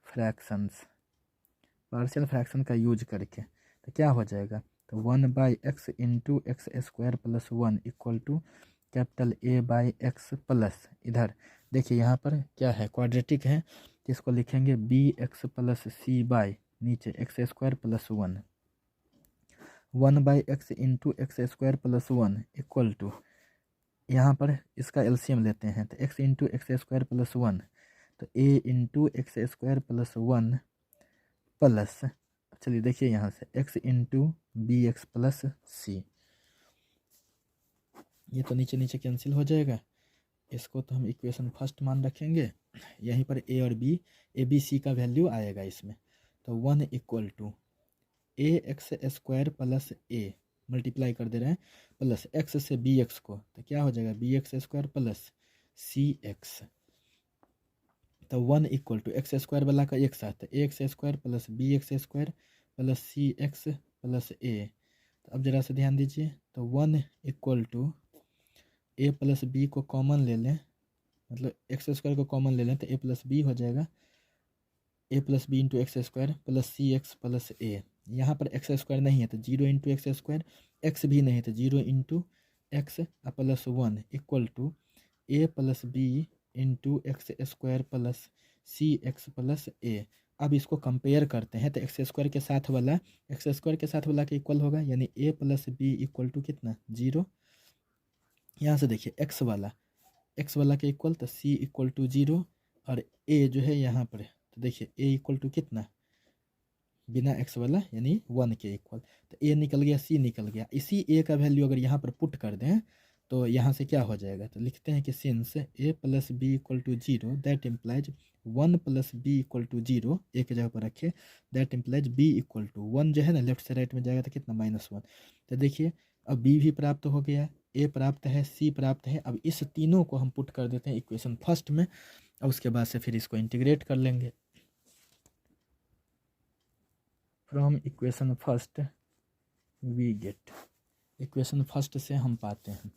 fractions, partial fraction का यूज करके तो क्या हो जाएगा, तो 1/x into x square plus 1 equal to capital A by x plus इधर देखिए यहाँ पर क्या है क्वाड्रेटिक है, तो इसको लिखेंगे bx प्लस सी बाई नीचे x square plus 1, 1/x into x square plus 1 equal to यहाँ पर इसका एलसीएम लेते हैं तो x into x square plus 1, तो a into x square plus 1 plus चलिए देखिए यहाँ से x into b x plus c, ये तो नीचे नीचे कैंसिल हो जाएगा, इसको तो हम इक्वेशन फर्स्ट मान रखेंगे, यहीं पर a और b ए बी सी का वैल्यू आएगा इसमें, तो 1 equal to a x square plus a multiply कर दे रहे हैं प्लस x से बी एक्स को, तो क्या हो जाएगा B x square plus c x, तो 1 इक्वल टू एक्स स्क्वायर वाला का एक साथ a x square plus B x square plus c x plus a, तो अब जरा से ध्यान दीजिए, तो 1 equal to a plus b को कॉमन ले लें, मतलब एक्स स्क्वायर को कॉमन ले लें तो ए प्लस बी हो जाएगा, a plus B into x square plus c x plus a, यहाँ पर एक्स स्क्वायर नहीं है तो 0 इंटू एक्स स्क्वायर, एक्स भी नहीं है तो 0 into x plus 1 equal to a plus B into x square plus c x plus a. अब इसको कंपेयर करते हैं तो एक्स स्क्वायर के साथ वाला के इक्वल होगा, यानी ए प्लस बी इक्वल टू कितना 0, यहाँ से देखिए एक्स वाला के इक्वल तो सी इक्वल टू 0 और ए जो है यहाँ पर तो देखिए ए इक्वल टू कितना बिना एक्स वाला यानी 1 के इक्वल, तो ए निकल गया सी निकल गया, इसी ए का वैल्यू अगर यहाँ पर पुट कर दें तो यहाँ से क्या हो जाएगा, तो लिखते हैं कि since a plus B equal to 0 that implies 1 plus B equal to 0, a के जगह पर रखे, that implies b equal to 1 जो है ना लेफ्ट से राइट में जाएगा तो कितना -1, तो देखिए अब बी भी प्राप्त हो गया, ए प्राप्त है, सी प्राप्त है, अब इस तीनों को हम पुट कर देते हैं इक्वेशन फर्स्ट में और उसके बाद से फिर इसको इंटीग्रेट कर लेंगे। From equation first we get, equation first से हम पाते हैं,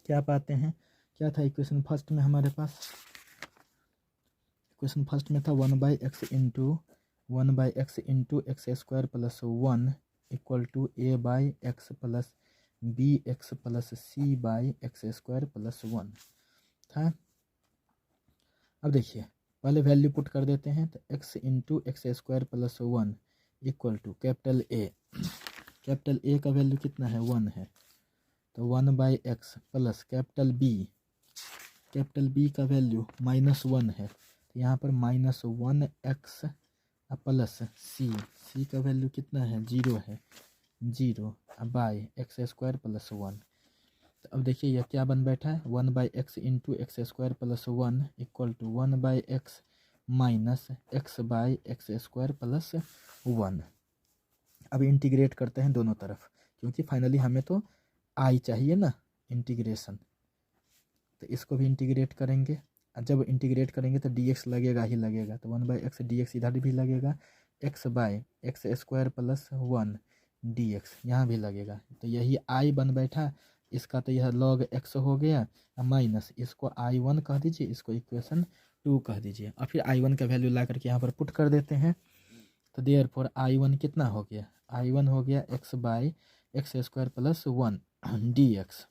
क्या पाते हैं, क्या था इक्वेशन फर्स्ट में हमारे पास, इक्वेशन फर्स्ट में था 1/x into x square plus 1 equal to A by x plus B x plus C by x square plus 1 था। अब देखिए पहले वैल्यू पुट कर देते हैं, तो x into x square plus 1 equal to capital A का वैल्यू कितना है 1 है, तो 1/x प्लस कैपिटल बी का वैल्यू -1 है, तो यहाँ पर -1x प्लस सी का वैल्यू कितना है 0 है, 0 बाई एक्स स्क्वायर प्लस 1। तो अब देखिए यह क्या बन बैठा है 1/x into x square plus 1 equal to 1/x minus x by x square plus 1। अब इंटीग्रेट करते हैं दोनों तरफ, क्योंकि फाइनली हमें तो आई चाहिए ना इंटीग्रेशन, तो इसको भी इंटीग्रेट करेंगे। जब इंटीग्रेट करेंगे तो dx लगेगा ही लगेगा, तो 1/x dx इधर भी लगेगा, x by x square plus 1 dx यहाँ भी लगेगा। तो यही आई बन बैठा, इसका तो यह log x हो गया, माइनस इसको I1 कह दीजिए, इसको इक्वेशन 2 कह दीजिए, और फिर I1 का वैल्यू ला करके यहाँ पर पुट कर देते हैं। तो देयरफॉर I1 कितना हो गया, I1 हो गया x by x square plus 1 dx।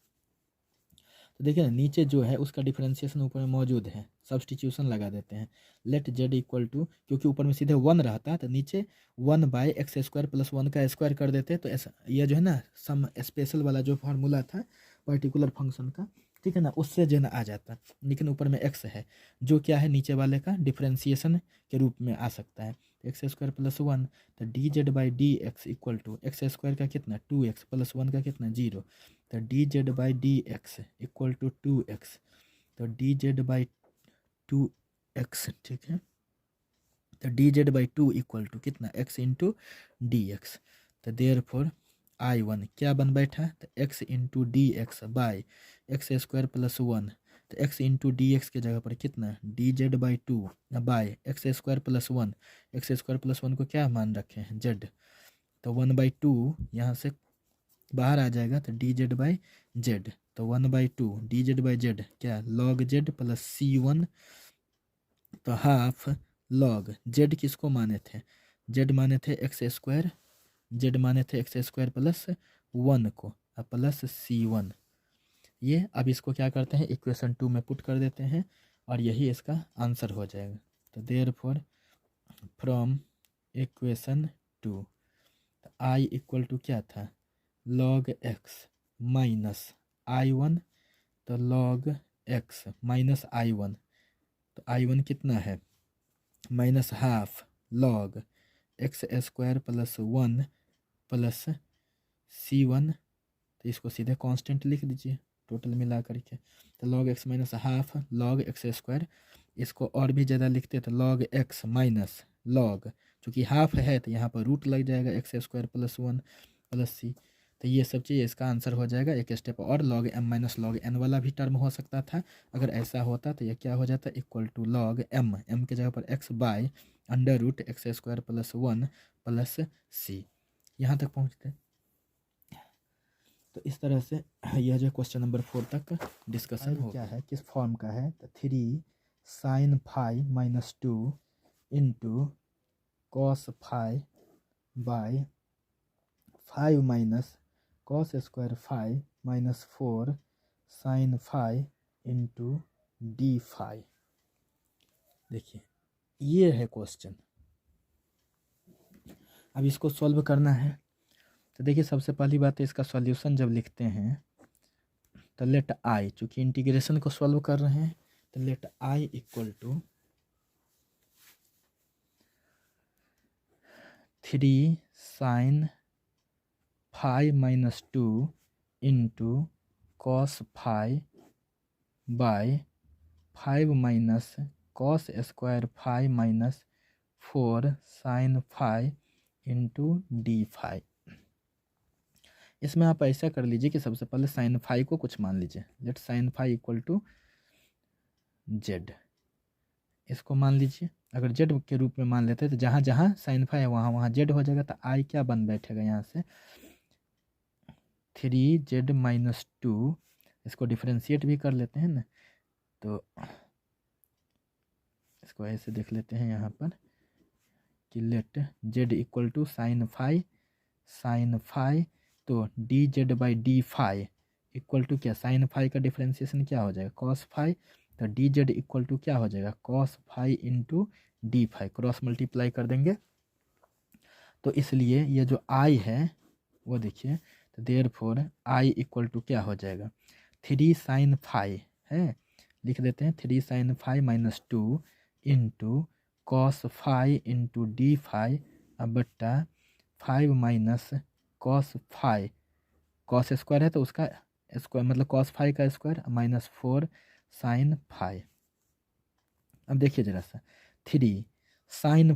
तो देखिए ना नीचे जो है उसका डिफरेंशिएशन ऊपर में मौजूद है, सब्सटीट्यूशन लगा देते हैं, लेट जेड इक्वल टू, क्योंकि ऊपर में सीधे 1 रहता है तो नीचे 1/एक्स स्क्वायर प्लस 1 का स्क्वायर कर देते हैं। तो ऐसा यह जो है ना सम स्पेशल वाला जो फार्मूला था पर्टिकुलर फंक्शन का, ठीक है ना, उससे जो है ना आ जाता, लेकिन ऊपर में x है जो क्या है नीचे वाले का डिफरेंशिएशन के रूप में आ सकता है। एक्स स्क्वायर प्लस 1, तो d z by d x equal to x square का कितना 2x प्लस 1 का कितना 0, तो d z by d x equal to 2x, तो डी जेड बाई 2x, ठीक है, तो d z by 2 equal to कितना x इंटू डी एक्स। तो देयरफॉर I1 क्या बन बैठा, तो x into D x by x square plus 1, तो x इंटू डी एक्स के जगह पर कितना D z by 2 by x square plus 1, x square plus 1 को क्या मान रखे हैं z, तो 1/2 यहाँ से बाहर आ जाएगा, तो डी जेड बाई जेड, तो 1/2 डी जेड बाई जेड क्या log z प्लस c1, तो हाफ log z किसको माने थे, z माने थे एक्स स्क्वायर, z माने थे एक्स स्क्वायर प्लस 1 को, प्लस c1। ये अब इसको क्या करते हैं इक्वेशन 2 में पुट कर देते हैं, और यही इसका आंसर हो जाएगा। तो therefore from equation 2 i equal to क्या था log x माइनस I1, तो log x माइनस I1, तो I1 कितना है minus half log x square plus 1 plus c1, तो इसको सीधे कांस्टेंट लिख दीजिए टोटल मिला करके, तो log x minus half log x square, इसको और भी ज़्यादा लिखते तो log x माइनस log, चूँकि हाफ है तो यहाँ पर रूट लग जाएगा x square plus 1 plus c, तो ये सब चीज़ इसका आंसर हो जाएगा। एक स्टेप और log m minus log n वाला भी टर्म हो सकता था, अगर ऐसा होता तो ये क्या हो जाता इक्वल टू log m के जगह पर x by under root x square plus 1 plus c। यहाँ तक पहुँचते, तो इस तरह से यह जो क्वेश्चन नंबर 4 तक डिस्कशन हो क्या है, किस फॉर्म का है, तो 3 sin phi minus 2 into cos phi by 5 minus cos square phi minus 4 sin phi into d phi। देखिए ये है क्वेश्चन, अब इसको सॉल्व करना है। तो देखिए सबसे पहली बात है इसका सॉल्यूशन जब लिखते हैं तो लेट आई, चूँकि इंटीग्रेशन को सॉल्व कर रहे हैं, तो let I equal to 3 sin phi minus 2 into cos phi by 5 minus cos square phi minus 4 sin phi into d phi। इसमें आप ऐसा कर लीजिए कि सबसे पहले sin phi को कुछ मान लीजिए, let sin phi equal to z, इसको मान लीजिए। अगर z के रूप में मान लेते हैं तो जहाँ जहाँ sin phi है वहाँ वहाँ z हो जाएगा, तो i क्या बन बैठेगा यहाँ से 3z माइनस 2, इसको डिफ्रेंशिएट भी कर लेते हैं ना, तो इसको ऐसे देख लेते हैं यहाँ पर कि let z equal to sin phi, तो d z by d phi equal to क्या sin phi का डिफ्रेंशिएशन क्या हो जाएगा cos phi तो डी जेड इक्वल टू क्या हो जाएगा, cos phi into d phi, cross multiply कर देंगे। तो इसलिए ये जो आई है वो देखिए, तो देयरफॉर आई इक्वल टू क्या हो जाएगा, 3 साइन फाई है, लिख देते हैं 3 sine phi minus 2 into cos phi into d phi अब बट्टा 5 minus cos phi, cos square है तो उसका स्क्वायर मतलब कॉस फाई का स्क्वायर माइनस 4 साइन फाई। अब देखिए जरा सा, 3 साइन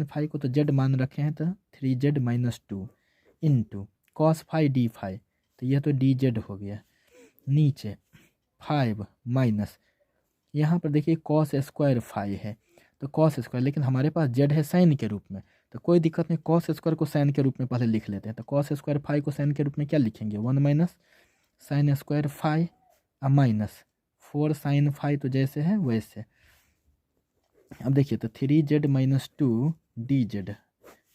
फाई को तो जेड मान रखे हैं तो 3z minus 2 into cos phi d phi, तो यह तो डी जेड हो गया, नीचे 5 माइनस यहाँ पर देखिए कॉस स्क्वायर फाई है तो कॉस स्क्वायर, लेकिन हमारे पास जेड है साइन के रूप में, तो कोई दिक्कत नहीं, कॉस स्क्वायर को साइन के रूप में पहले लिख लेते हैं। तो कॉस स्क्वायर फाई को साइन के रूप में क्या लिखेंगे, 1 minus sine square phi minus 4 sine phi, तो जैसे है वैसे। अब देखिए तो 3z माइनस 2 डी जेड,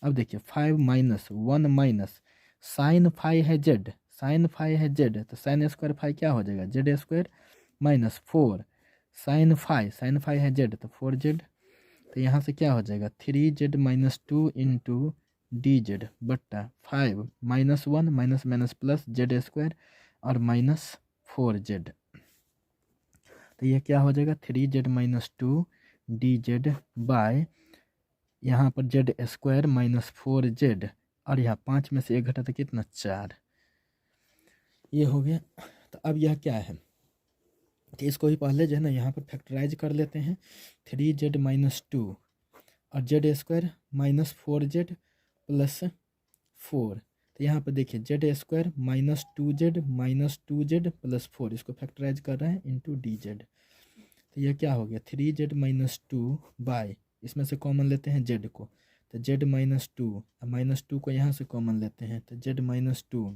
अब देखिए 5 माइनस 1 माइनस साइन फाई है जेड, साइन फाई है जेड, तो साइन स्क्वायर फाई क्या हो जाएगा, z square minus 4 sine phi है जेड तो 4z, तो यहाँ से क्या हो जाएगा 3z minus 2 into d Z बट्टा 5 minus 1 minus minus plus Z square और माइनस 4z, तो यह क्या हो जाएगा 3z minus 2 D Z bye यहाँ पर जेड स्क्वायर माइनस 4z और यहाँ 5 में से 1 घटा तो कितना 4, ये हो गया। तो अब यह क्या है, तो इसको ही पहले जो है ना यहाँ पर फैक्टराइज कर लेते हैं, 3z माइनस 2 और Z square minus 4z plus 4, तो यहाँ पर देखिए Z square minus 2z plus 4, इसको फैक्टराइज कर रहे हैं इंटू डी जेड, तो यह क्या हो गया 3z माइनस 2 बाय, इसमें से कॉमन लेते हैं जेड को, तो जेड माइनस 2 को यहाँ से कॉमन लेते हैं तो Z minus 2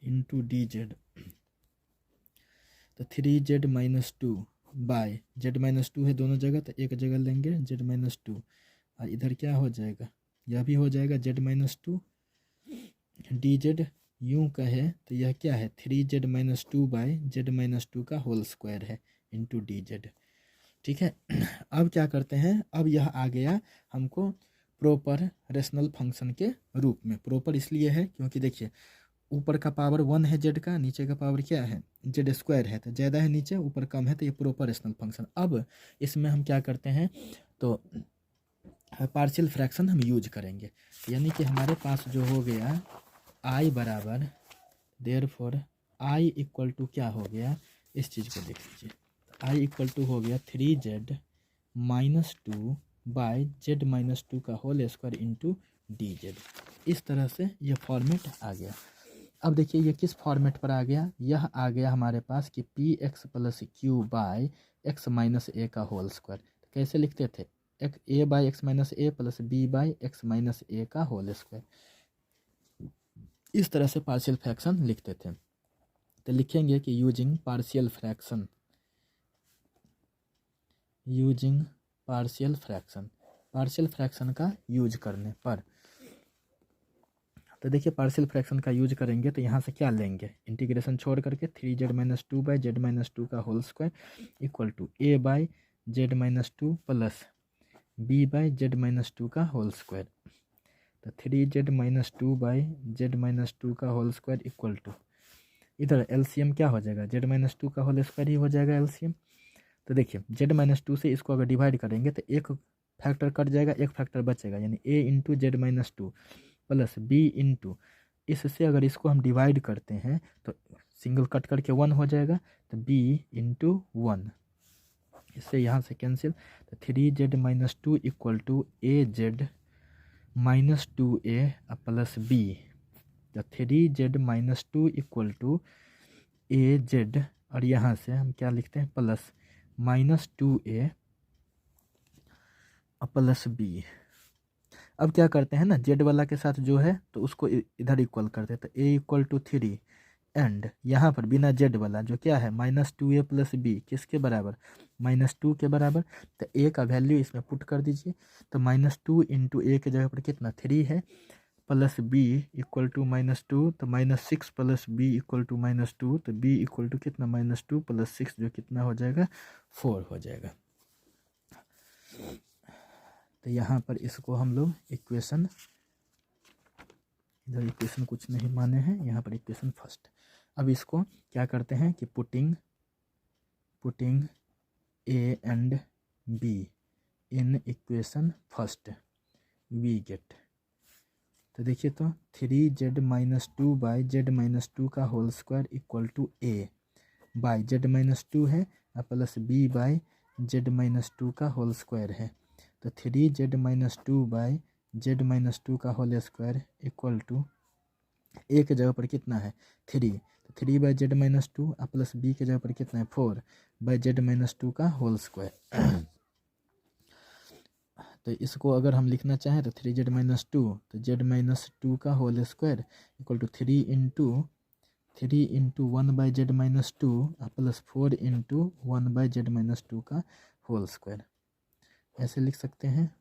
into d Z, तो 3z minus 2 bye Z minus 2 है दोनों जगह, तो एक जगह लेंगे जेड माइनस 2 और इधर क्या हो जाएगा, यह भी हो जाएगा जेड माइनस 2 डी जेड, यूँ कहे तो यह क्या है 3z minus 2 bye Z minus 2 का होल स्क्वायर है इंटू डी जेड, ठीक है। अब क्या करते हैं, अब यह आ गया हमको प्रॉपर रेशनल फंक्शन के रूप में, प्रॉपर इसलिए है क्योंकि देखिए ऊपर का पावर 1 है जेड का, नीचे का पावर क्या है जेड स्क्वायर है, तो ज़्यादा है नीचे ऊपर कम है, तो ये प्रॉपर रेशनल फंक्शन। अब इसमें हम क्या करते हैं, तो पार्शियल फ्रैक्शन हम यूज करेंगे, यानी कि हमारे पास जो हो गया आई बराबर देयरफॉर आई इक्वल टू क्या हो गया, इस चीज़ को देख लीजिए, आई इक्वल टू हो गया 3z minus 2 bye Z minus 2 का whole square into d z, इस तरह से यह फॉर्मेट आ गया। अब देखिए ये किस फॉर्मेट पर आ गया, यह आ गया हमारे पास कि p x plus q by x minus ए का होल स्क्वायर, कैसे लिखते थे, a by x minus A plus B by x minus ए का होल स्क्वायर, इस तरह से पार्शियल फ्रैक्शन लिखते थे। तो लिखेंगे कि using partial fraction partial fraction का यूज करने पर, तो देखिए पार्शियल फ्रैक्शन का यूज करेंगे तो यहाँ से क्या लेंगे, इंटीग्रेशन छोड़ करके 3z minus 2 by z minus 2 का whole square equal to A by z minus 2 plus B by z minus 2 का होल स्क्वायर, तो 3z minus 2 by z minus 2 का होल स्क्वायर इक्वल टू, इधर एलसीएम क्या हो जाएगा, जेड माइनस 2 का whole square ही हो जाएगा एलसीएम। तो देखिए जेड माइनस 2 से इसको अगर डिवाइड करेंगे तो एक फैक्टर कट जाएगा, एक फैक्टर बचेगा, यानी a into z minus 2 plus B into, इससे अगर इसको हम डिवाइड करते हैं तो सिंगल कट करके 1 हो जाएगा, तो बी इंटू 1, इससे यहाँ से कैंसिल, तो 3z minus 2 equal to a z minus 2a plus B, तो 3z minus 2 equal to a z, और यहाँ से हम क्या लिखते हैं plus minus 2a plus B. अब क्या करते हैं ना, जेड वाला के साथ जो है तो उसको इधर इक्वल करते हैं, तो ए इक्वल टू 3 एंड यहाँ पर बिना जेड वाला जो क्या है माइनस 2a प्लस बी किसके बराबर, माइनस 2 के बराबर, तो ए का वैल्यू इसमें पुट कर दीजिए, तो माइनस 2 इंटू ए के जगह पर कितना 3 है प्लस बी इक्वल टू -2, तो -6 प्लस बी इक्वल टू -2, तो बी इक्वल टू कितना -2 प्लस 6 जो कितना हो जाएगा 4 हो जाएगा। तो यहाँ पर इसको हम लोग इक्वेशन, इधर इक्वेशन कुछ नहीं माने हैं, यहाँ पर इक्वेशन फर्स्ट। अब इसको क्या करते हैं कि putting a and b in equation first we get, तो देखिए तो 3z-2 बाई z-2 का whole square equal to A by z-2 है प्लस बी बाई z-2 का होल स्क्वायर है। तो 3z-2 बाई z-2 का whole square equal to A के जगह पर कितना है 3, तो 3 बाई z-2 प्लस बी के जगह पर कितना है 4 बाई z-2 का होल स्क्वायर। तो इसको अगर हम लिखना चाहें तो 3z-2, तो z-2 का whole square equal to 3 into 1 by z-2 plus 4 into 1 by z-2 का होल स्क्वायर, ऐसे लिख सकते हैं।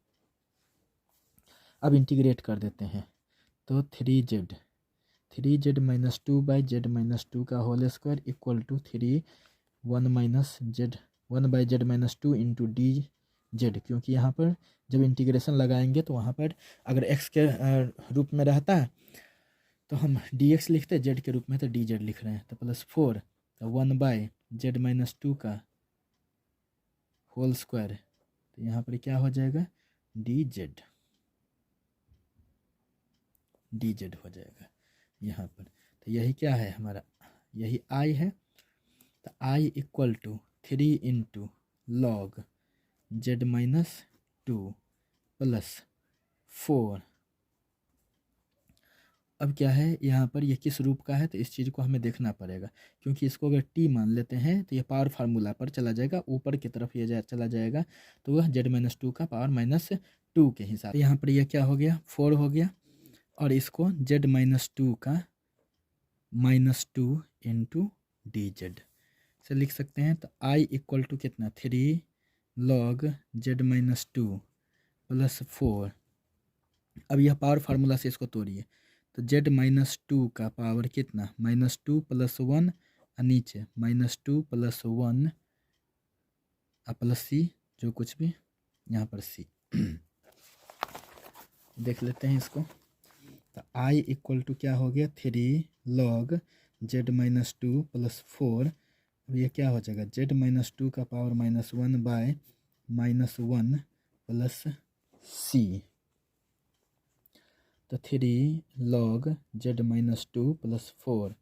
अब इंटीग्रेट कर देते हैं, तो 3z-2 बाई z-2 का whole square equal to 1 by z-2 into d z, क्योंकि यहाँ पर जब इंटीग्रेशन लगाएंगे तो वहाँ पर अगर x के रूप में रहता है तो हम dx लिखते, z के रूप में तो dz लिख रहे हैं, तो प्लस 4, तो 1 बाई z-2 का होल स्क्वायर, तो यहाँ पर क्या हो जाएगा dz हो जाएगा यहाँ पर। तो यही क्या है हमारा, यही i है, तो i equal to 3 into log z-2 plus 4। अब क्या है यहाँ पर, ये किस रूप का है, तो इस चीज़ को हमें देखना पड़ेगा, क्योंकि इसको अगर t मान लेते हैं तो ये पावर फार्मूला पर चला जाएगा, ऊपर की तरफ ये चला जाएगा, तो वह z-2 का पावर -2 के हिसाब से यहाँ पर यह क्या हो गया 4 हो गया, और इसको z-2 का -2 इंटू डी जेड से लिख सकते हैं। तो i इक्वल टू कितना 3 लॉग z-2 प्लस 4। अब यह पावर फार्मूला से इसको तोड़िए, तो z-2 का पावर कितना -2 प्लस 1, नीचे -2 प्लस 1 प्लस c, जो कुछ भी यहाँ पर c देख लेते हैं इसको। तो i इक्वल टू क्या हो गया 3 लॉग z-2 प्लस 4। अब ये क्या हो जाएगा z-2 का पावर -1 बाय -1 प्लस c, तो 3 लॉग z-2 प्लस 4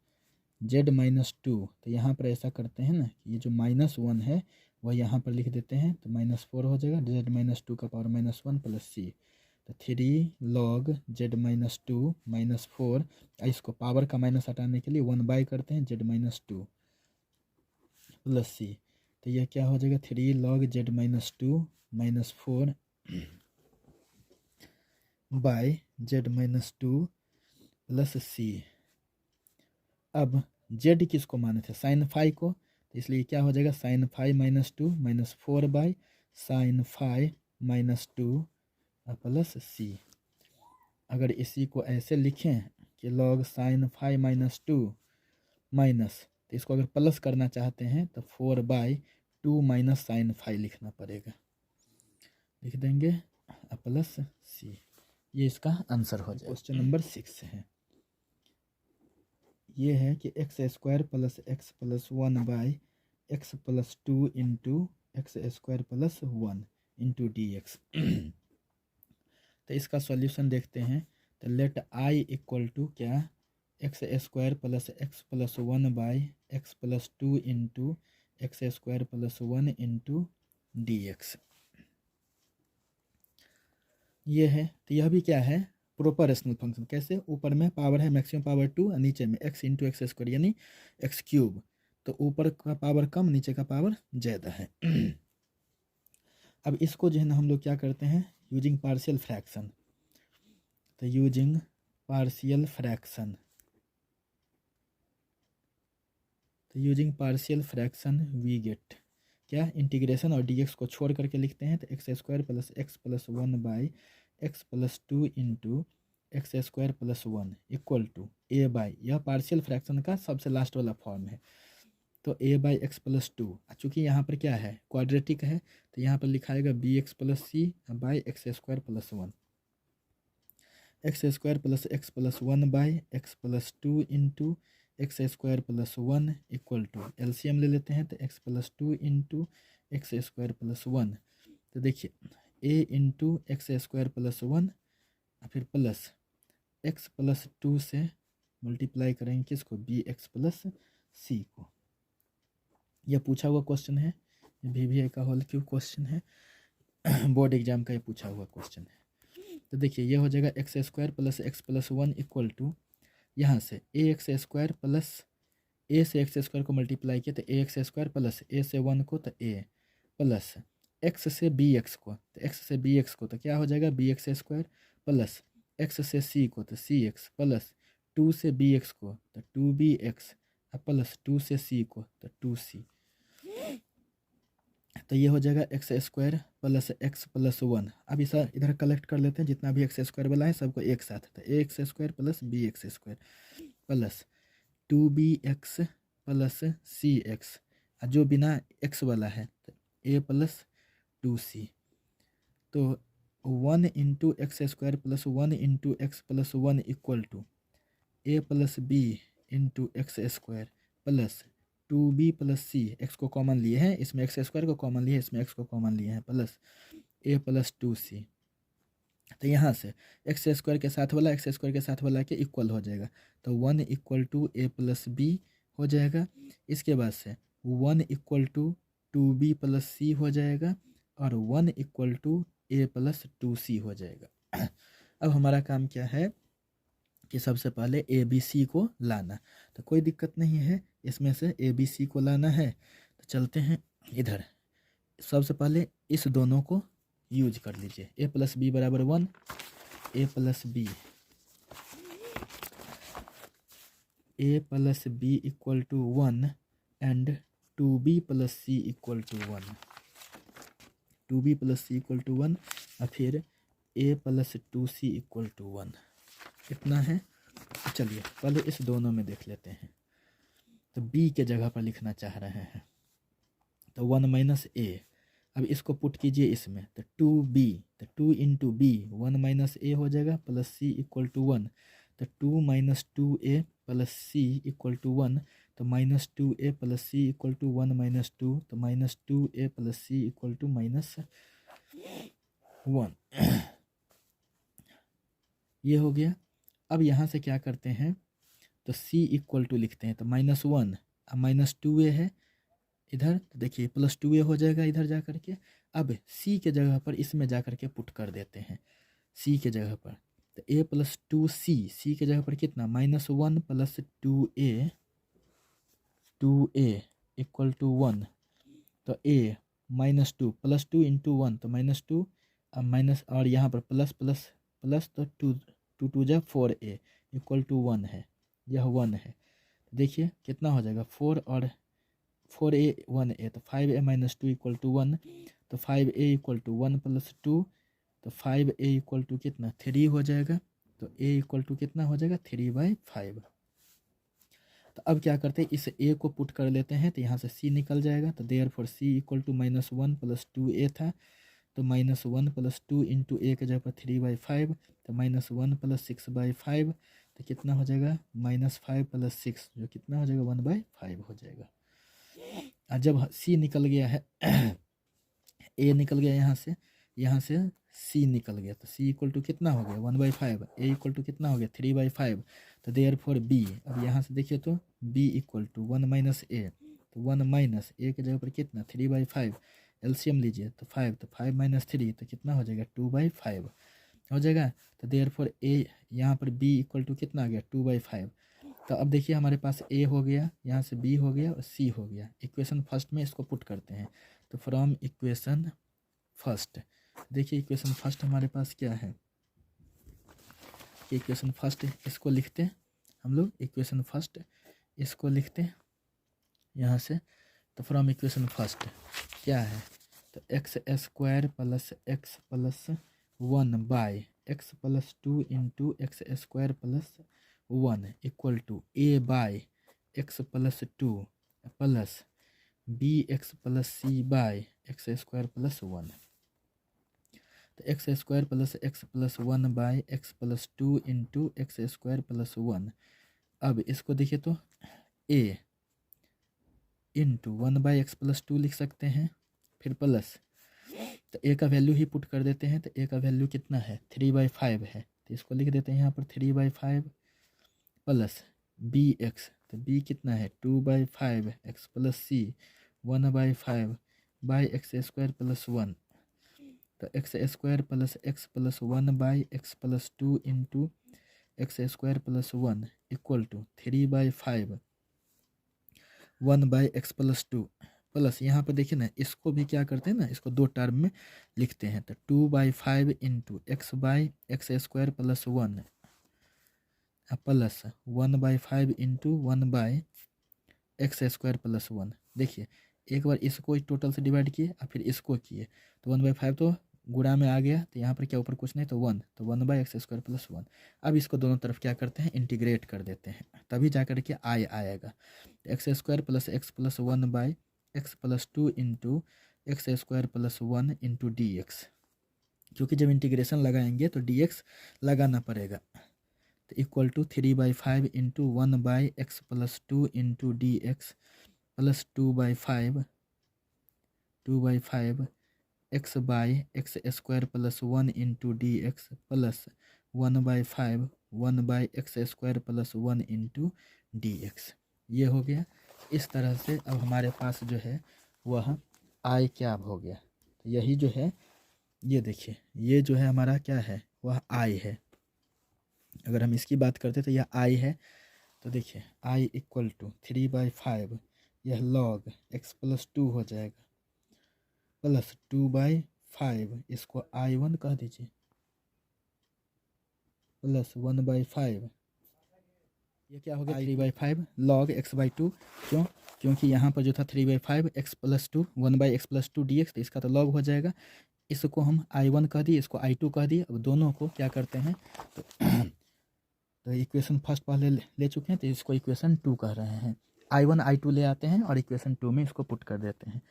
z-2, तो यहाँ पर ऐसा करते हैं ना, ये जो -1 है वह यहाँ पर लिख देते हैं, तो -4 हो जाएगा z-2 का पावर -1 प्लस c, तो 3 लॉग z-2 -4, इसको पावर का माइनस हटाने के लिए 1 बाय करते हैं z-2 प्लस c, तो यह क्या हो जाएगा 3 log z-2 -4 by z-2 plus c। अब z किसको माने थे साइन फाई को, तो इसलिए क्या हो जाएगा sine phi -2 -4 by sine phi -2 plus c। अगर इसी को ऐसे लिखें कि लॉग साइन फाई -2 माइनस, तो इसको अगर प्लस करना चाहते हैं तो 4/2 माइनस साइन फाई लिखना पड़ेगा, लिख देंगे प्लस c। ये इसका आंसर हो जाएगा। क्वेश्चन नंबर 6 है, ये है कि x² plus x plus 1 by x plus 2 into x² plus 1 into dx। तो इसका सॉल्यूशन देखते हैं, तो लेट i इक्वल टू क्या x² plus x plus 1 by x plus 2 into x² plus 1 into dx। ये है, तो यह भी क्या है प्रॉपर रेशनल फंक्शन। कैसे, ऊपर में पावर है मैक्सिमम पावर 2 और नीचे में x इंटू x² यानी x³, तो ऊपर का पावर कम नीचे का पावर ज़्यादा है। अब इसको जो है ना हम लोग क्या करते हैं यूजिंग पार्शियल फ्रैक्शन, तो यूजिंग पार्शियल फ्रैक्शन, तो using partial fraction we get क्या इंटीग्रेशन और dx को छोड़ करके लिखते हैं, तो x² plus x plus 1 by x plus 2 into x square plus 1 equal to A by, यह पार्शियल फ्रैक्शन का सबसे लास्ट वाला फॉर्म है, तो ए बाई एक्स प्लस 2, चूँकि यहाँ पर क्या है क्वाड्रेटिक है तो यहाँ पर लिखाएगा b x plus C by x square plus 1, x square plus 1 by x plus 2 into x square plus 1 equal to, LCM ले लेते हैं तो x plus 2 into x square plus 1, तो देखिए a into x square plus 1 फिर plus x plus 2 से multiply करेंगे किसको, बी एक्स प्लस सी को। यह पूछा हुआ क्वेश्चन है, VVI का होल क्यूब क्वेश्चन है, बोर्ड एग्जाम का ये पूछा हुआ क्वेश्चन है। तो देखिए ये हो जाएगा x square plus x plus 1 equal to, यहाँ से a x square plus a से एक्स स्क्वायर को मल्टीप्लाई किया तो ए एक्स स्क्वायर प्लस ए से 1 को तो ए प्लस एक्स से बी एक्स को, तो एक्स से बी एक्स को तो क्या हो जाएगा B x square plus x से सी को तो सी एक्स प्लस 2 से बी एक्स को तो 2bx प्लस 2 से सी को तो 2c, तो ये हो जाएगा x square plus x plus 1। अब इसे इधर कलेक्ट कर लेते हैं, जितना भी एक्स स्क्वायर वाला है सबको एक साथ, तो ए x square plus B x square plus 2bx plus c x, जो बिना एक्स वाला है तो ए प्लस 2c, तो 1 into x square plus 1 into x plus 1 equal to a plus B into x square plus 2b plus c, x को common लिए हैं इसमें, एक्स स्क्वायर को कॉमन लिए हैं इसमें, एक्स को कॉमन लिए हैं, प्लस ए प्लस 2c, तो यहाँ से एक्स स्क्वायर के साथ वाला एक्स स्क्वायर के साथ वाला के इक्वल हो जाएगा, तो 1 equal to a plus b हो जाएगा। इसके बाद से 1 इक्वल टू 2b प्लस सी हो जाएगा और 1 equal to a plus 2c हो जाएगा। अब हमारा काम क्या है कि सबसे पहले ए बी सी को लाना, तो कोई दिक्कत नहीं है, इसमें से ए बी सी को लाना है, तो चलते हैं इधर। सबसे पहले इस दोनों को यूज कर लीजिए, ए प्लस बी बराबर 1, a plus B equal to 1 and 2b plus c equal to 1, 2b plus c equal to 1 और फिर ए प्लस 2c इक्वल टू 1, कितना है। चलिए पहले इस दोनों में देख लेते हैं, तो b के जगह पर लिखना चाह रहे हैं तो 1 माइनस ए, अब इसको पुट कीजिए इसमें, तो 2b, तो 2 इंटू बी 1 माइनस ए हो जाएगा प्लस सी इक्वल टू 1, तो 2 minus 2a plus c equal to 1, तो minus 2a plus c equal to 1 minus 2, तो minus 2a plus c equal to minus 1, ये हो गया। अब यहाँ से क्या करते हैं, तो c इक्वल टू लिखते हैं, तो -1 अब -2a है इधर, तो देखिए प्लस 2a हो जाएगा इधर जा कर के। अब c के जगह पर इसमें जा कर के पुट कर देते हैं, c के जगह पर, तो a प्लस 2c, c के जगह पर कितना -1 प्लस 2a इक्वल टू 1, तो a -2 प्लस 2 इंटू 1 तो -2, अब माइनस और यहाँ पर प्लस प्लस प्लस, तो 2 2 जा 4a इक्वल टू 1 है, यह 1 है। देखिए कितना हो जाएगा 4 और 4a 1a, तो 5a माइनस 2 इक्वल टू 1, तो 5a इक्वल टू 1 प्लस 2, तो 5a इक्वल टू कितना 3 हो जाएगा, तो a इक्वल टू कितना हो जाएगा 3/5। तो अब क्या करते हैं, इस a को पुट कर लेते हैं, तो यहाँ से c निकल जाएगा, तो therefore c equal to -1 plus 2a था, तो -1 प्लस 2 इंटू a के जगह पर 3/5, तो -1 प्लस 6/5, तो कितना हो जाएगा -5 प्लस 6, जो कितना हो जाएगा 1/5 हो जाएगा। और जब c निकल गया है a निकल गया यहाँ से c निकल गया, तो c इक्वल टू कितना हो गया 1/5, a इक्वल टू कितना हो गया 3/5, तो देयरफॉर b, अब यहाँ से देखिए तो b equal to 1 minus a, तो 1 माइनस a के जगह पर कितना 3/5, एलसीएम लीजिए तो 5, तो 5 माइनस 3 तो कितना हो जाएगा 2/5 हो जाएगा, तो देयरफॉर a यहाँ पर b इक्वल टू कितना आ गया 2/5। तो अब देखिए हमारे पास a हो गया, यहाँ से b हो गया और c हो गया, इक्वेशन फर्स्ट में इसको पुट करते हैं, तो फ्रॉम इक्वेशन फर्स्ट, देखिए इक्वेशन फर्स्ट हमारे पास क्या है, इक्वेशन फर्स्ट इसको लिखते हैं हम लोग, इक्वेशन फर्स्ट इसको लिखते हैं यहाँ से, तो फ्रॉम इक्वेशन फर्स्ट क्या है, तो x square plus x plus 1 by x plus 2 into x square plus 1 equal to a by x plus 2 plus B x plus c by x square plus 1। तो x square plus 1 by x plus 2 into x square plus 1। अब इसको देखिए तो A into 1/x+2 लिख सकते हैं, फिर plus, तो ए का वैल्यू ही पुट कर देते हैं। तो ए का वैल्यू कितना है 3/5 है, तो इसको लिख देते हैं यहाँ पर 3/5 प्लस बी एक्स, तो बी कितना है 2/5 x plus c 1/5 by x square plus 1। तो x square plus x plus 1 by x plus 2 into x square plus 1 equal to 3/5 1/x plus 2 plus, यहाँ पर देखिए ना, इसको भी क्या करते हैं ना, इसको दो टर्म में लिखते हैं। तो 2/5 into x by x square plus 1 plus 1/5 into 1/x square plus 1। देखिए एक बार इसको टोटल से डिवाइड किए और फिर इसको किए, तो 1/5 तो गुणा में आ गया, तो यहाँ पर क्या ऊपर कुछ नहीं, तो 1, तो 1/x स्क्वायर प्लस 1। अब इसको दोनों तरफ क्या करते हैं, इंटीग्रेट कर देते हैं, तभी जा कर के आई आएगा। X square plus x plus 1/x plus 2 into x square plus 1 into D x, क्योंकि जब इंटीग्रेशन लगाएंगे तो डी एक्स लगाना पड़ेगा। तो equal to 3/5 into 1/x plus 2 into D x plus 2/5 x by x square plus 1 into D x plus 1/5 1/x square plus 1 into D x. ये हो गया। इस तरह से अब हमारे पास जो है वह आई कैब हो गया। तो यही जो है, ये देखिए, ये जो है हमारा क्या है, वह आई है। अगर हम इसकी बात करते तो यह आई है। तो देखिए आई इक्वल टू 3/5, यह log x प्लस 2 हो जाएगा, प्लस 2/5, इसको I1 कह दीजिए, प्लस 1/5, ये क्या हो गया 3/5 log x/2। क्यों? क्योंकि यहाँ पर जो था 3/5 x plus 2 1/x plus 2 dx, तो इसका तो log हो जाएगा। इसको हम I1 कह दिए, इसको I2 कह दिए। अब दोनों को क्या करते हैं, तो इक्वेशन फर्स्ट पहले ले चुके हैं, तो इसको इक्वेशन 2 कह रहे हैं। I1 I2 ले आते हैं और इक्वेशन 2 में इसको पुट कर देते हैं।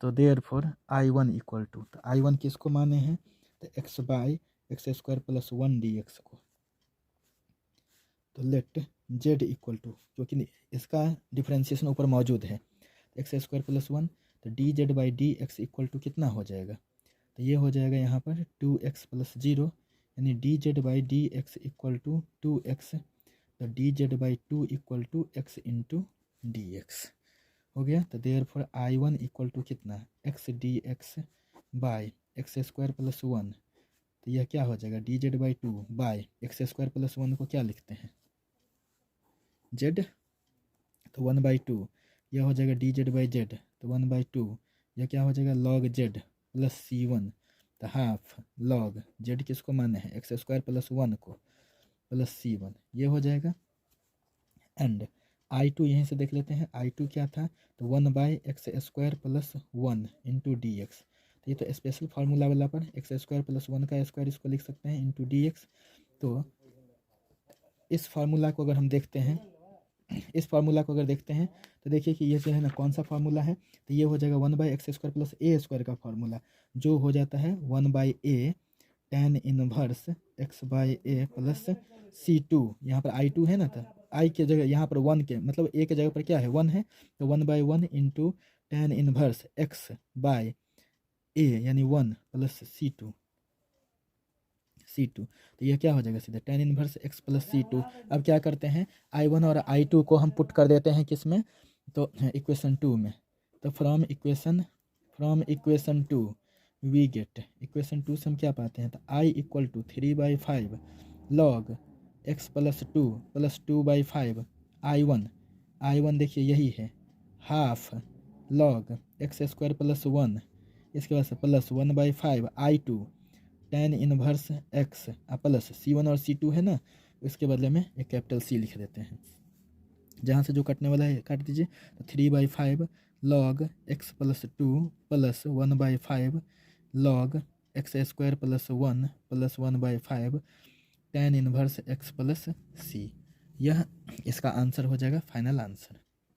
तो देयरफॉर I1 इक्वल टू, तो I1 किसको माने हैं, तो x by x square plus 1 dx को। तो लेट z इक्वल टू, क्योंकि इसका डिफ्रेंशिएशन ऊपर मौजूद है, एक्स स्क्वायर प्लस 1, तो d z by d x equal to कितना हो जाएगा, तो ये हो जाएगा यहाँ पर 2x प्लस 0, यानी d z by d x equal to 2x, तो d z by 2 equal to x into D x हो गया। तो देयरफॉर I1 इक्वल टू कितना, x d x by x square plus 1, तो यह क्या हो जाएगा d z by 2 by x square plus 1 को क्या लिखते हैं z, तो 1/2, यह हो जाएगा डी जेड बाई जेड, तो 1/2, यह क्या हो जाएगा log z प्लस c1, तो हाफ log z किसको माने हैं, एक्स स्क्वायर प्लस 1 को, प्लस c1, ये हो जाएगा। एंड I2 यहीं से देख लेते हैं, I2 क्या था, तो 1/x square plus 1 into D x. तो ये तो स्पेशल फार्मूला वाला पर एक्स स्क्वायर प्लस 1 का स्क्वायर इसको लिख सकते हैं इंटू डी एक्स। तो इस फार्मूला को अगर हम देखते हैं, इस फार्मूला को अगर देखते हैं तो देखिए कि ये जो है ना कौन सा फार्मूला है, तो ये हो जाएगा 1/x स्क्वायर प्लस ए स्क्वायर का फार्मूला, जो हो जाता है 1/a tan inverse x by A plus c2। यहाँ पर I2 है ना, तो I के जगह यहाँ पर 1 के मतलब a के जगह पर क्या है 1 है, तो 1/1 into tan inverse x by a यानी 1 प्लस c2। तो यह क्या हो जाएगा सीधे tan inverse x plus c2। अब क्या करते हैं, I1 और I2 को हम पुट कर देते हैं किस में, तो इक्वेशन 2 में। तो from equation 2 we get, equation 2 से हम क्या पाते हैं, तो I equal to 3/5 log x plus 2 plus 2/5 I1 देखिए यही है, half log x square plus 1, इसके बाद से plus 1/5 I2 tan inverse x plus c1 और c2 है ना, इसके बदले में एक कैपिटल C लिख देते हैं, जहाँ से जो कटने वाला है काट दीजिए। तो 3/5 log x plus 2 plus 1/5 log x square plus 1/5 tan inverse x plus c. यह इसका आंसर हो जाएगा, फाइनल आंसर।